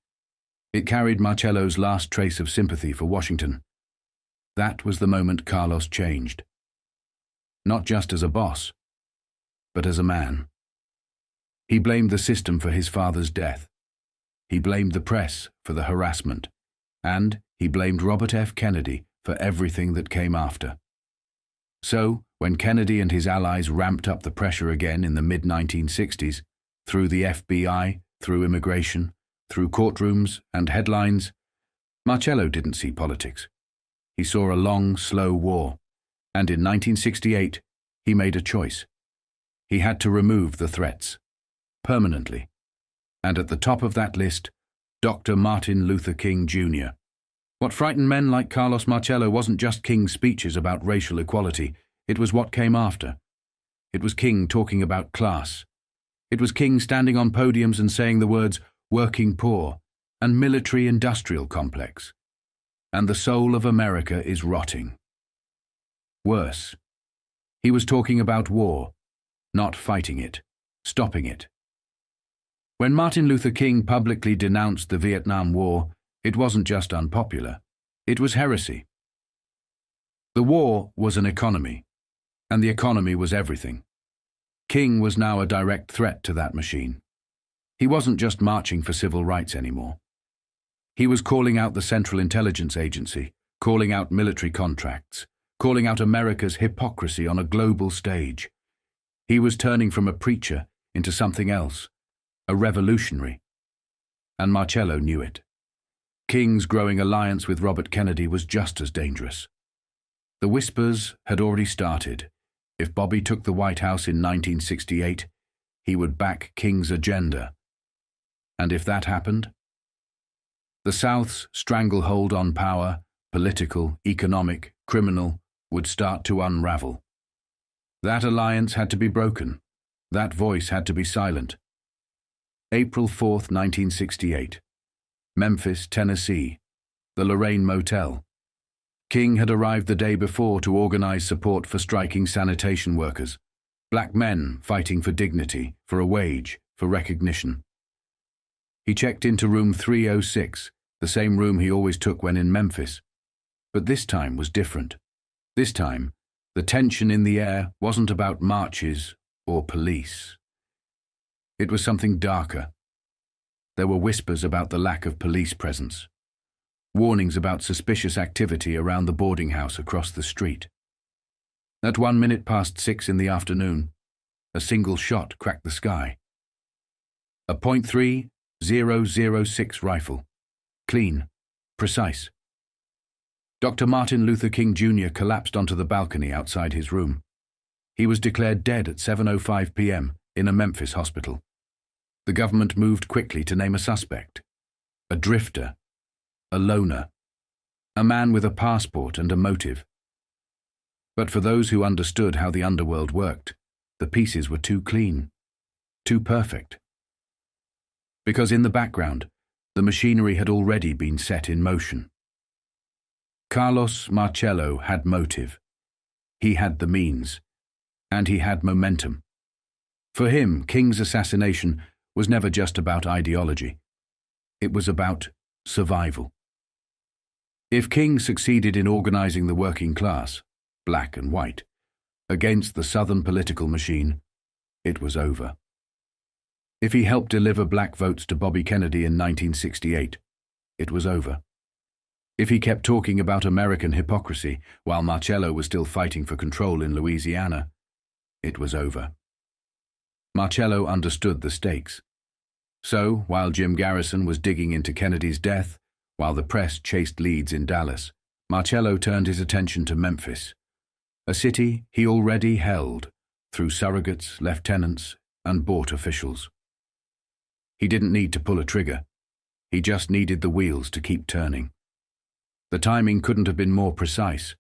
It carried Marcello's last trace of sympathy for Washington. That was the moment Carlos changed. Not just as a boss, but as a man. He blamed the system for his father's death. He blamed the press for the harassment. And he blamed Robert F. Kennedy for everything that came after. So, when Kennedy and his allies ramped up the pressure again in the mid-1960s, through the FBI, through immigration, through courtrooms and headlines, Marcello didn't see politics. He saw a long, slow war, and in 1968, he made a choice. He had to remove the threats, permanently. And at the top of that list, Dr. Martin Luther King, Jr. What frightened men like Carlos Marcello wasn't just King's speeches about racial equality, it was what came after. It was King talking about class. It was King standing on podiums and saying the words working poor and military-industrial complex. And the soul of America is rotting. Worse, he was talking about war, not fighting it, stopping it. When Martin Luther King publicly denounced the Vietnam War, it wasn't just unpopular, it was heresy. The war was an economy, and the economy was everything. King was now a direct threat to that machine. He wasn't just marching for civil rights anymore. He was calling out the Central Intelligence Agency, calling out military contracts, calling out America's hypocrisy on a global stage. He was turning from a preacher into something else, a revolutionary. And Marcello knew it. King's growing alliance with Robert Kennedy was just as dangerous. The whispers had already started. If Bobby took the White House in 1968, he would back King's agenda. And if that happened, the South's stranglehold on power, political, economic, criminal, would start to unravel. That alliance had to be broken. That voice had to be silent. April 4th, 1968. Memphis, Tennessee. The Lorraine Motel. King had arrived the day before to organize support for striking sanitation workers. Black men fighting for dignity, for a wage, for recognition. He checked into room 306, the same room he always took when in Memphis. But this time was different. This time, the tension in the air wasn't about marches or police. It was something darker. There were whispers about the lack of police presence, warnings about suspicious activity around the boarding house across the street. At 6 in the afternoon, a single shot cracked the sky. A .3006 rifle. Clean, precise. Dr. Martin Luther King Jr. collapsed onto the balcony outside his room. He was declared dead at 7:05 p.m. in a Memphis hospital. The government moved quickly to name a suspect. A drifter. A loner. A man with a passport and a motive. But for those who understood how the underworld worked, the pieces were too clean, too perfect. Because in the background, the machinery had already been set in motion. Carlos Marcello had motive. He had the means. And he had momentum. For him, King's assassination was never just about ideology. It was about survival. If King succeeded in organizing the working class, black and white, against the Southern political machine, it was over. If he helped deliver black votes to Bobby Kennedy in 1968, it was over. If he kept talking about American hypocrisy while Marcello was still fighting for control in Louisiana, it was over. Marcello understood the stakes. So, while Jim Garrison was digging into Kennedy's death, while the press chased leads in Dallas, Marcello turned his attention to Memphis, a city he already held through surrogates, lieutenants, and bought officials. He didn't need to pull a trigger. He just needed the wheels to keep turning. The timing couldn't have been more precise.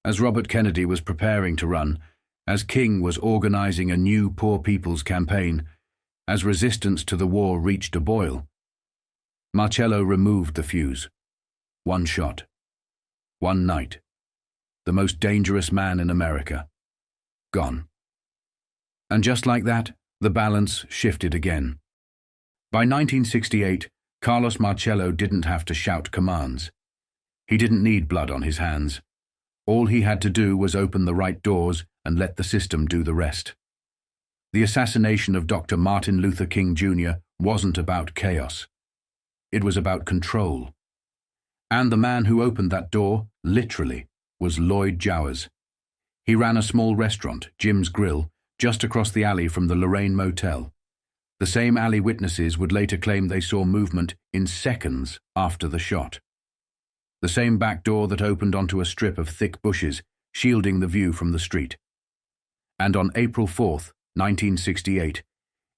As Robert Kennedy was preparing to run, as King was organizing a new poor people's campaign, as resistance to the war reached a boil, Marcello removed the fuse. One shot. One night. The most dangerous man in America. Gone. And just like that, the balance shifted again. By 1968, Carlos Marcello didn't have to shout commands. He didn't need blood on his hands. All he had to do was open the right doors and let the system do the rest. The assassination of Dr. Martin Luther King Jr. wasn't about chaos. It was about control. And the man who opened that door, literally, was Lloyd Jowers. He ran a small restaurant, Jim's Grill, just across the alley from the Lorraine Motel. The same alley witnesses would later claim they saw movement in seconds after the shot. The same back door that opened onto a strip of thick bushes, shielding the view from the street. And on April 4th, 1968,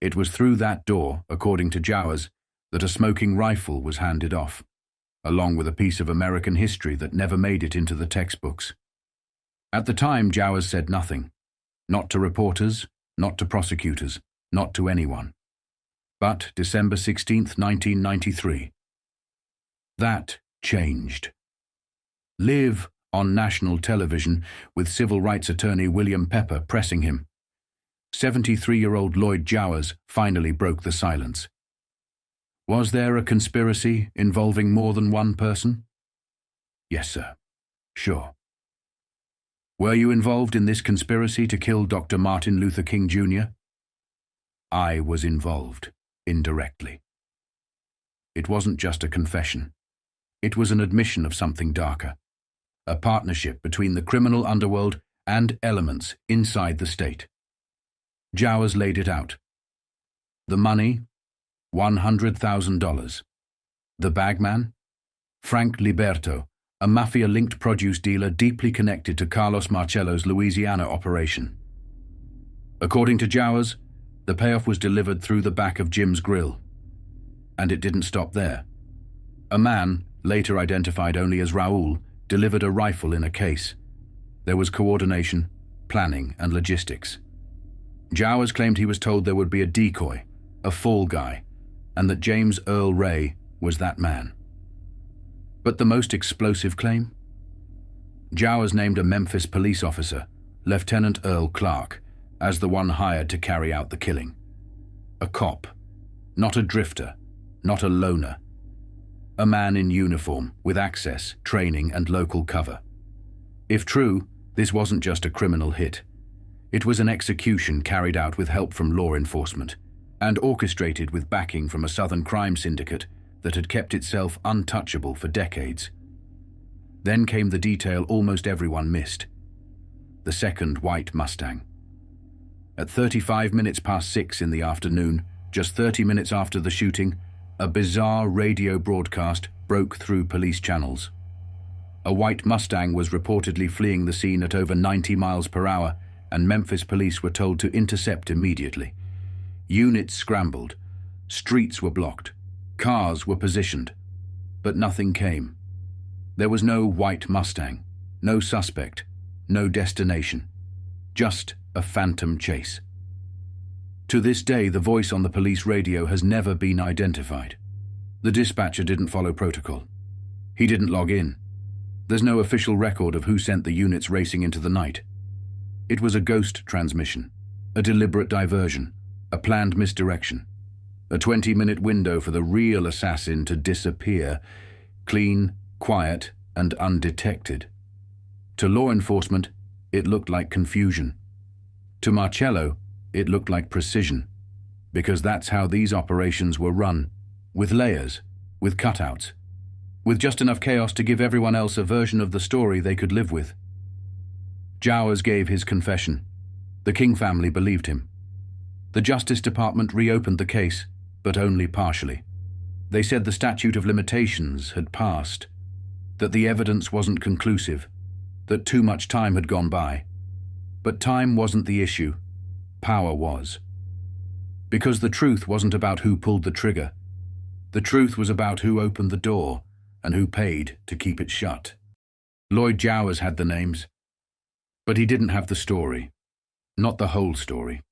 it was through that door, according to Jowers, that a smoking rifle was handed off, along with a piece of American history that never made it into the textbooks. At the time, Jowers said nothing. Not to reporters, not to prosecutors, not to anyone. But December 16th, 1993. That changed. Live on national television with civil rights attorney William Pepper pressing him. 73-year-old Lloyd Jowers finally broke the silence. Was there a conspiracy involving more than one person? Yes, sir. Sure. Were you involved in this conspiracy to kill Dr. Martin Luther King Jr.? I was involved, indirectly. It wasn't just a confession. It was an admission of something darker. A partnership between the criminal underworld and elements inside the state. Jowers laid it out. The money, $100,000. The bagman, Frank Liberto, a Mafia-linked produce dealer deeply connected to Carlos Marcello's Louisiana operation. According to Jowers, the payoff was delivered through the back of Jim's Grill. And it didn't stop there. A man, later identified only as Raul, delivered a rifle in a case. There was coordination, planning, and logistics. Jowers claimed he was told there would be a decoy, a fall guy, and that James Earl Ray was that man. But the most explosive claim? Jowers named a Memphis police officer, Lieutenant Earl Clark, as the one hired to carry out the killing. A cop. Not a drifter. Not a loner. A man in uniform, with access, training, and local cover. If true, this wasn't just a criminal hit. It was an execution carried out with help from law enforcement, and orchestrated with backing from a southern crime syndicate that had kept itself untouchable for decades. Then came the detail almost everyone missed. The second white Mustang. At 35 minutes past 6 in the afternoon, just 30 minutes after the shooting, a bizarre radio broadcast broke through police channels. A white Mustang was reportedly fleeing the scene at over 90 miles per hour, and Memphis police were told to intercept immediately. Units scrambled. Streets were blocked. Cars were positioned. But nothing came. There was no white Mustang, no suspect, no destination. Just a phantom chase. To this day, the voice on the police radio has never been identified. The dispatcher didn't follow protocol. He didn't log in. There's no official record of who sent the units racing into the night. It was a ghost transmission, a deliberate diversion, a planned misdirection, a 20-minute window for the real assassin to disappear, clean, quiet, and undetected. To law enforcement, it looked like confusion. To Marcello, it looked like precision, because that's how these operations were run, with layers, with cutouts, with just enough chaos to give everyone else a version of the story they could live with. Jowers gave his confession. The King family believed him. The Justice Department reopened the case, but only partially. They said the statute of limitations had passed, that the evidence wasn't conclusive, that too much time had gone by. But time wasn't the issue. Power was. Because the truth wasn't about who pulled the trigger. The truth was about who opened the door and who paid to keep it shut. Lloyd Jowers had the names, but he didn't have the story. Not the whole story.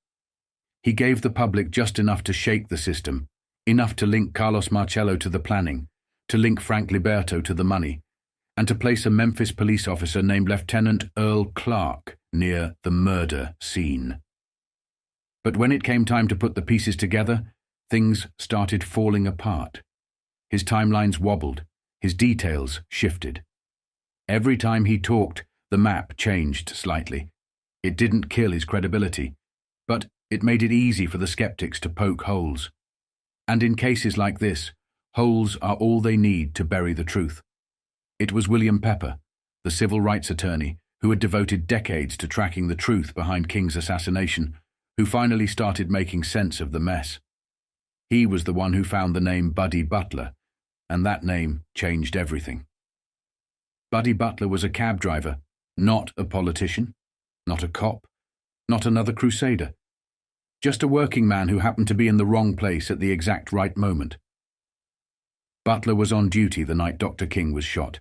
He gave the public just enough to shake the system, enough to link Carlos Marcello to the planning, to link Frank Liberto to the money, and to place a Memphis police officer named Lieutenant Earl Clark near the murder scene. But when it came time to put the pieces together, things started falling apart. His timelines wobbled, his details shifted. Every time he talked, the map changed slightly. It didn't kill his credibility, but it made it easy for the skeptics to poke holes. And in cases like this, holes are all they need to bury the truth. It was William Pepper, the civil rights attorney, who had devoted decades to tracking the truth behind King's assassination, who finally started making sense of the mess. He was the one who found the name Buddy Butler, and that name changed everything. Buddy Butler was a cab driver, not a politician, not a cop, not another crusader. Just a working man who happened to be in the wrong place at the exact right moment. Butler was on duty the night Dr. King was shot.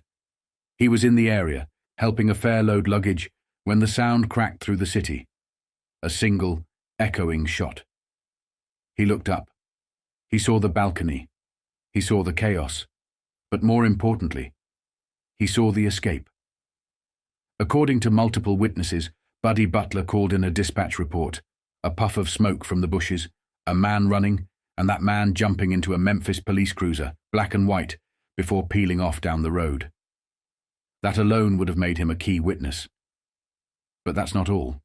He was in the area, helping a fair load luggage, when the sound cracked through the city. A single, echoing shot. He looked up. He saw the balcony. He saw the chaos. But more importantly, he saw the escape. According to multiple witnesses, Buddy Butler called in a dispatch report, a puff of smoke from the bushes, a man running, and that man jumping into a Memphis police cruiser, black and white, before peeling off down the road. That alone would have made him a key witness. But that's not all.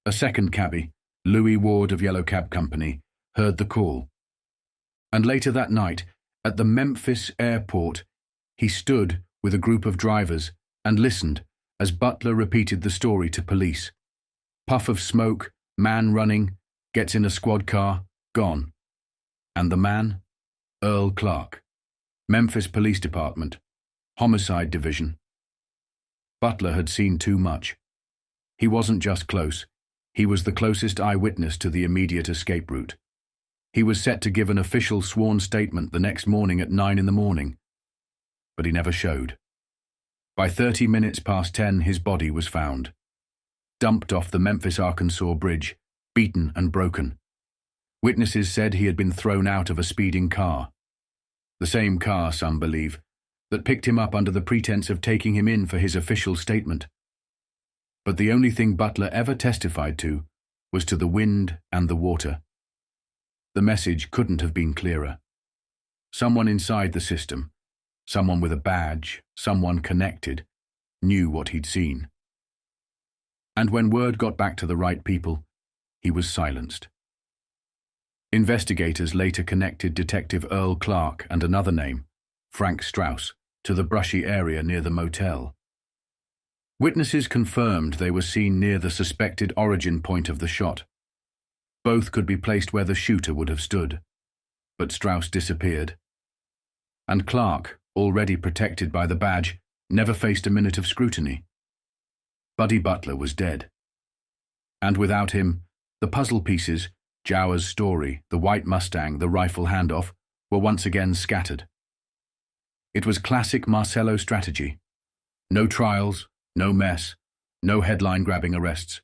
A second cabbie, Louis Ward of Yellow Cab Company, heard the call. And later that night, at the Memphis airport, he stood with a group of drivers and listened as Butler repeated the story to police. Puff of smoke, man running, gets in a squad car, gone. And the man? Earl Clark. Memphis Police Department. Homicide Division. Butler had seen too much. He wasn't just close. He was the closest eyewitness to the immediate escape route. He was set to give an official sworn statement the next morning at 9 a.m, but he never showed. By 30 minutes past 10, his body was found. Dumped off the Memphis, Arkansas bridge, beaten and broken. Witnesses said he had been thrown out of a speeding car. The same car, some believe, that picked him up under the pretense of taking him in for his official statement. But the only thing Butler ever testified to was to the wind and the water. The message couldn't have been clearer. Someone inside the system, someone with a badge, someone connected, knew what he'd seen. And when word got back to the right people, he was silenced. Investigators later connected Detective Earl Clark and another name, Frank Strauss, to the brushy area near the motel. Witnesses confirmed they were seen near the suspected origin point of the shot. Both could be placed where the shooter would have stood, but Strauss disappeared. And Clark, already protected by the badge, never faced a minute of scrutiny. Buddy Butler was dead. And without him, the puzzle pieces, Jowers' story, the white Mustang, the rifle handoff, were once again scattered. It was classic Marcello strategy. No trials, no mess, no headline-grabbing arrests.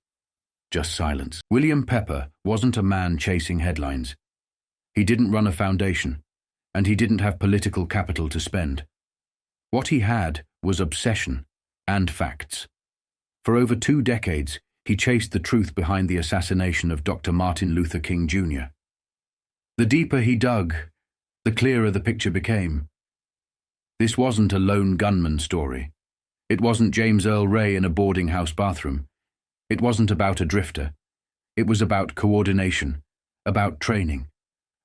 Just silence. William Pepper wasn't a man chasing headlines. He didn't run a foundation, and he didn't have political capital to spend. What he had was obsession and facts. For over 2 decades, he chased the truth behind the assassination of Dr. Martin Luther King Jr. The deeper he dug, the clearer the picture became. This wasn't a lone gunman story. It wasn't James Earl Ray in a boarding house bathroom. It wasn't about a drifter. It was about coordination, about training,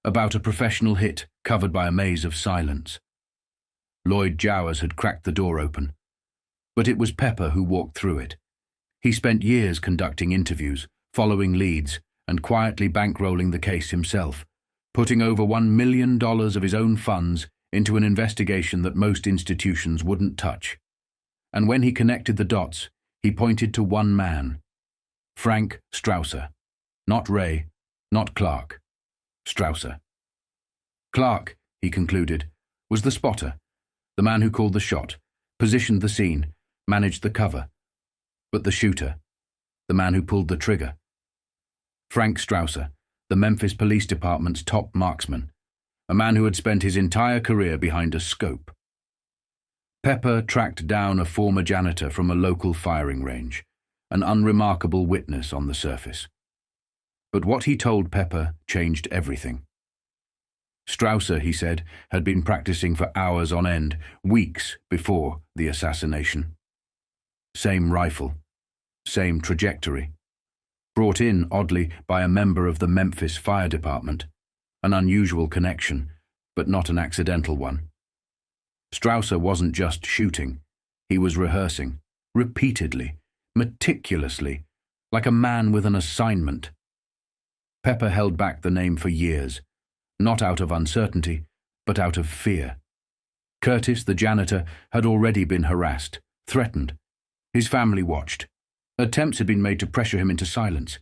about a professional hit covered by a maze of silence. Lloyd Jowers had cracked the door open, but it was Pepper who walked through it. He spent years conducting interviews, following leads, and quietly bankrolling the case himself, putting over $1 million of his own funds into an investigation that most institutions wouldn't touch. And when he connected the dots, he pointed to one man, Frank Strausser. Not Ray, not Clark. Strausser. Clark, he concluded, was the spotter, the man who called the shot, positioned the scene, managed the cover. But the shooter, the man who pulled the trigger. Frank Strausser, the Memphis Police Department's top marksman, a man who had spent his entire career behind a scope. Pepper tracked down a former janitor from a local firing range, an unremarkable witness on the surface. But what he told Pepper changed everything. Strausser, he said, had been practicing for hours on end, weeks before the assassination. Same rifle, same trajectory. Brought in, oddly, by a member of the Memphis Fire Department. An unusual connection, but not an accidental one. Strausser wasn't just shooting. He was rehearsing, repeatedly, meticulously, like a man with an assignment. Pepper held back the name for years, not out of uncertainty, but out of fear. Curtis, the janitor, had already been harassed, threatened. His family watched. Attempts had been made to pressure him into silence.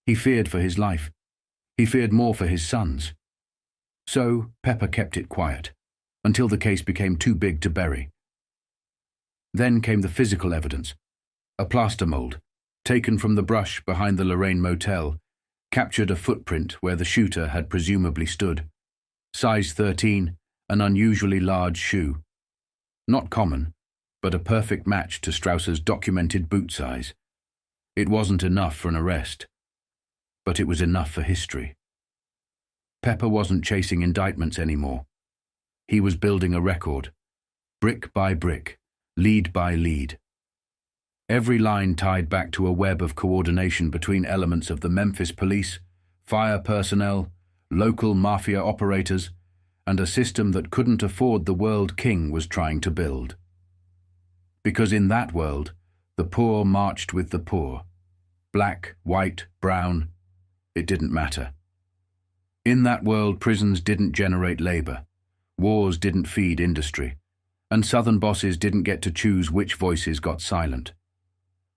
He feared for his life. He feared more for his sons. So Pepper kept it quiet, until the case became too big to bury. Then came the physical evidence. A plaster mold, taken from the brush behind the Lorraine Motel, captured a footprint where the shooter had presumably stood. Size 13, an unusually large shoe. Not common, but a perfect match to Strausser's documented boot size. It wasn't enough for an arrest, but it was enough for history. Pepper wasn't chasing indictments anymore. He was building a record, brick by brick, lead by lead. Every line tied back to a web of coordination between elements of the Memphis police, fire personnel, local mafia operators, and a system that couldn't afford the world King was trying to build. Because in that world, the poor marched with the poor. Black, white, brown, it didn't matter. In that world, prisons didn't generate labor, wars didn't feed industry, and Southern bosses didn't get to choose which voices got silent.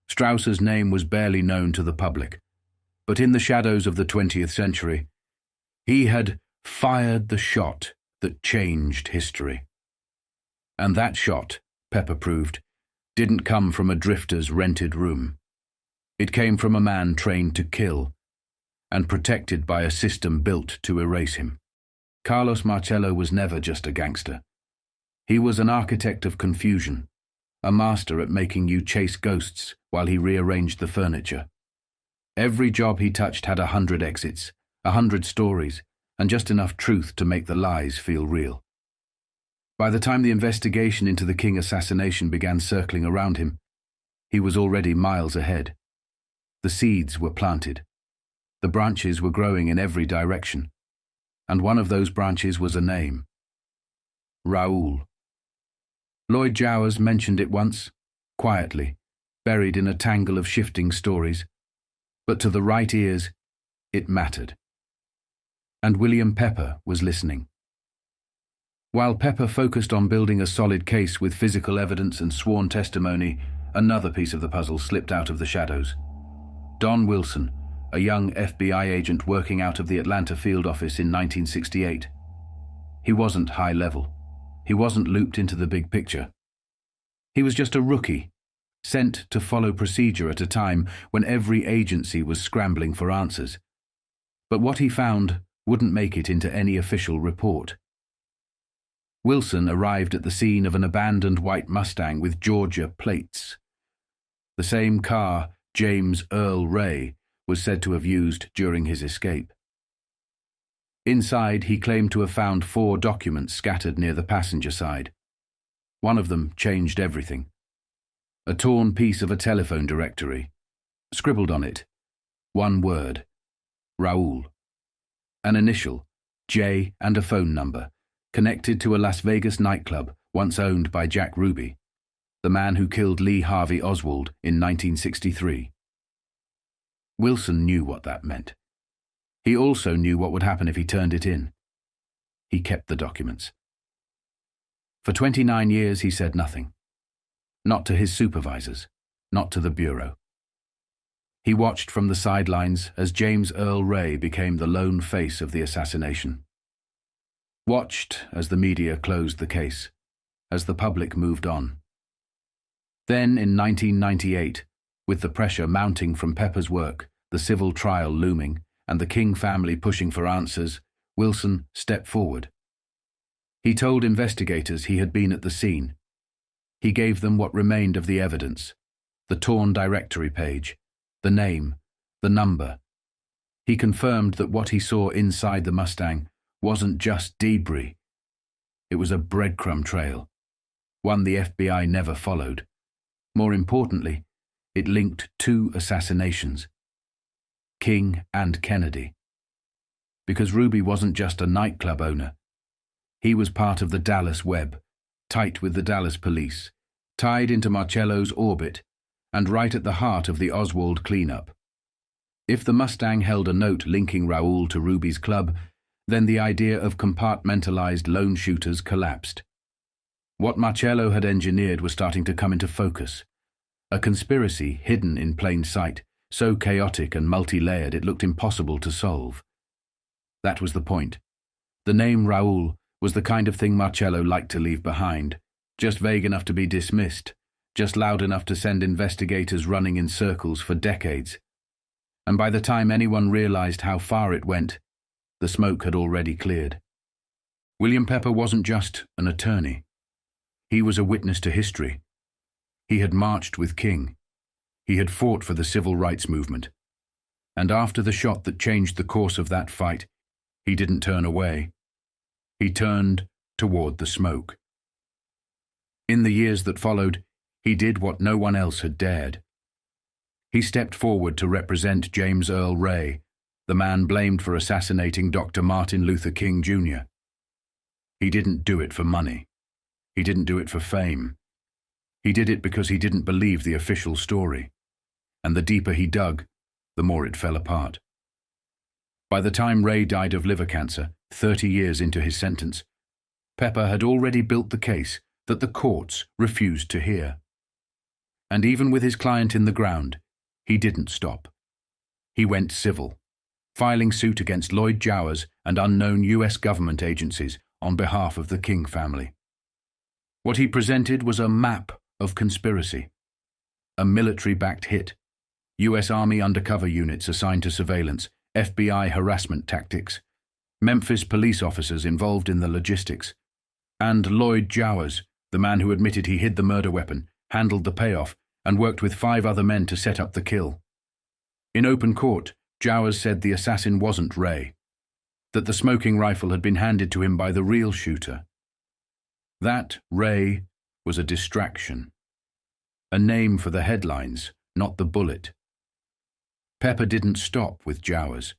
Strausser's name was barely known to the public, but in the shadows of the 20th century, he had fired the shot that changed history. And that shot, Pepper proved, didn't come from a drifter's rented room. It came from a man trained to kill, and protected by a system built to erase him. Carlos Marcello was never just a gangster. He was an architect of confusion, a master at making you chase ghosts while he rearranged the furniture. Every job he touched had 100 exits, 100 stories, and just enough truth to make the lies feel real. By the time the investigation into the King assassination began circling around him, he was already miles ahead. The seeds were planted. The branches were growing in every direction, and one of those branches was a name. Raul. Lloyd Jowers mentioned it once, quietly, buried in a tangle of shifting stories, but to the right ears, it mattered. And William Pepper was listening. While Pepper focused on building a solid case with physical evidence and sworn testimony, another piece of the puzzle slipped out of the shadows. Don Wilson, a young FBI agent working out of the Atlanta field office in 1968. He wasn't high level. He wasn't looped into the big picture. He was just a rookie, sent to follow procedure at a time when every agency was scrambling for answers. But what he found wouldn't make it into any official report. Wilson arrived at the scene of an abandoned white Mustang with Georgia plates. The same car James Earl Ray was said to have used during his escape. Inside, he claimed to have found 4 documents scattered near the passenger side. One of them changed everything. A torn piece of a telephone directory. Scribbled on it, one word, Raul. An initial, J, and a phone number, connected to a Las Vegas nightclub once owned by Jack Ruby, the man who killed Lee Harvey Oswald in 1963. Wilson knew what that meant. He also knew what would happen if he turned it in. He kept the documents. For 29 years he said nothing. Not to his supervisors, not to the Bureau. He watched from the sidelines as James Earl Ray became the lone face of the assassination. Watched as the media closed the case, as the public moved on. Then in 1998, with the pressure mounting from Pepper's work, the civil trial looming, and the King family pushing for answers, Wilson stepped forward. He told investigators he had been at the scene. He gave them what remained of the evidence, the torn directory page, the name, the number. He confirmed that what he saw inside the Mustang wasn't just debris. It was a breadcrumb trail, one the FBI never followed. More importantly, it linked 2 assassinations, King and Kennedy. Because Ruby wasn't just a nightclub owner. He was part of the Dallas web, tight with the Dallas police, tied into Marcello's orbit, and right at the heart of the Oswald cleanup. If the Mustang held a note linking Raul to Ruby's club, then the idea of compartmentalized lone shooters collapsed. What Marcello had engineered was starting to come into focus. A conspiracy hidden in plain sight, so chaotic and multi-layered it looked impossible to solve. That was the point. The name Raul was the kind of thing Marcello liked to leave behind, just vague enough to be dismissed, just loud enough to send investigators running in circles for decades. And by the time anyone realized how far it went, the smoke had already cleared. William Pepper wasn't just an attorney. He was a witness to history. He had marched with King. He had fought for the civil rights movement. And after the shot that changed the course of that fight, he didn't turn away. He turned toward the smoke. In the years that followed, he did what no one else had dared. He stepped forward to represent James Earl Ray, the man blamed for assassinating Dr. Martin Luther King Jr. He didn't do it for money. He didn't do it for fame. He did it because he didn't believe the official story. And the deeper he dug, the more it fell apart. By the time Ray died of liver cancer, 30 years into his sentence, Pepper had already built the case that the courts refused to hear. And even with his client in the ground, he didn't stop. He went civil, filing suit against Lloyd Jowers and unknown US government agencies on behalf of the King family. What he presented was a map of conspiracy, a military-backed hit, US Army undercover units assigned to surveillance, FBI harassment tactics, Memphis police officers involved in the logistics, and Lloyd Jowers, the man who admitted he hid the murder weapon, handled the payoff, and worked with 5 other men to set up the kill. In open court, Jowers said the assassin wasn't Ray. that the smoking rifle had been handed to him by the real shooter. That Ray was a distraction, a name for the headlines, not the bullet. Pepper didn't stop with Jowers.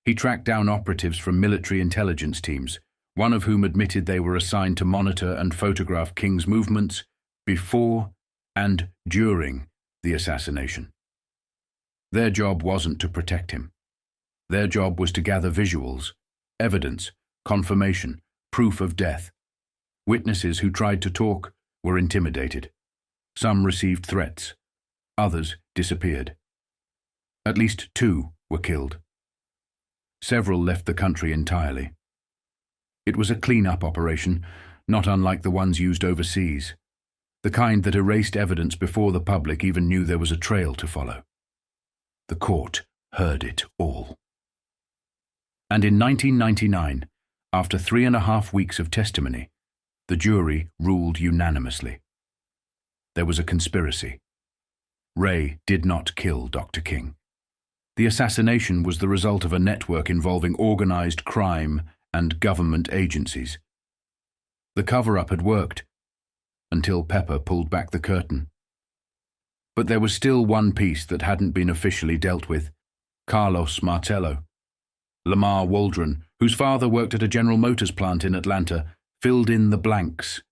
He tracked down operatives from military intelligence teams, one of whom admitted they were assigned to monitor and photograph King's movements before and during the assassination. Their job wasn't to protect him. Their job was to gather visuals, evidence, confirmation, proof of death. Witnesses who tried to talk were intimidated. Some received threats. Others disappeared. At least 2 were killed. Several left the country entirely. It was a clean-up operation, not unlike the ones used overseas, the kind that erased evidence before the public even knew there was a trail to follow. The court heard it all. And in 1999, after 3.5 weeks of testimony, the jury ruled unanimously. There was a conspiracy. Ray did not kill Dr. King. The assassination was the result of a network involving organized crime and government agencies. The cover-up had worked, until Pepper pulled back the curtain. But there was still one piece that hadn't been officially dealt with: Carlos Marcello. Lamar Waldron, whose father worked at a General Motors plant in Atlanta, filled in the blanks.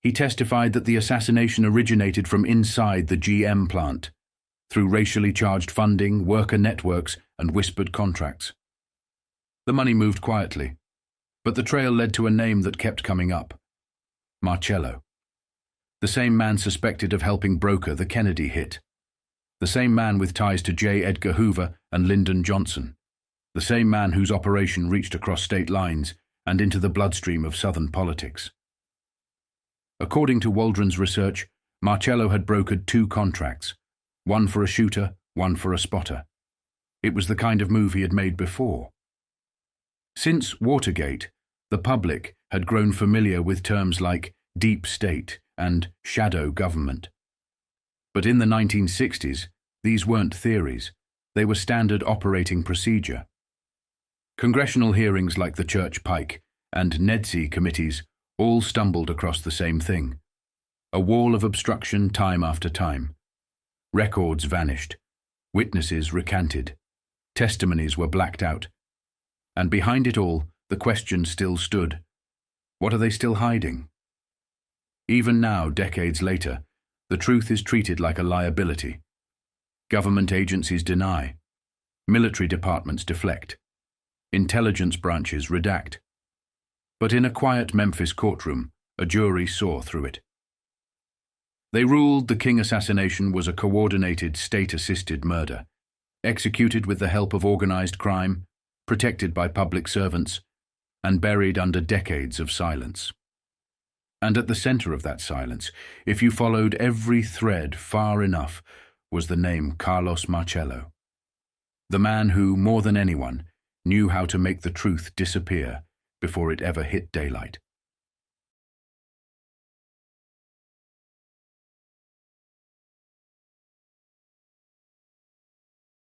He testified that the assassination originated from inside the GM plant, through racially charged funding, worker networks, and whispered contracts. The money moved quietly, but the trail led to a name that kept coming up: Marcello. The same man suspected of helping broker the Kennedy hit. The same man with ties to J. Edgar Hoover and Lyndon Johnson. The same man whose operation reached across state lines and into the bloodstream of Southern politics. According to Waldron's research, Marcello had brokered 2 contracts, one for a shooter, one for a spotter. It was the kind of move he had made before. Since Watergate, the public had grown familiar with terms like deep state and shadow government. But in the 1960s, these weren't theories. They were standard operating procedure. Congressional hearings like the Church Pike and NEDC committees all stumbled across the same thing: a wall of obstruction time after time. Records vanished, witnesses recanted, testimonies were blacked out, and behind it all, the question still stood: what are they still hiding? Even now, decades later, the truth is treated like a liability. Government agencies deny, military departments deflect, intelligence branches redact. But in a quiet Memphis courtroom, a jury saw through it. They ruled the King assassination was a coordinated, state-assisted murder, executed with the help of organized crime, protected by public servants, and buried under decades of silence. And at the center of that silence, if you followed every thread far enough, was the name Carlos Marcello, the man who, more than anyone, knew how to make the truth disappear before it ever hit daylight.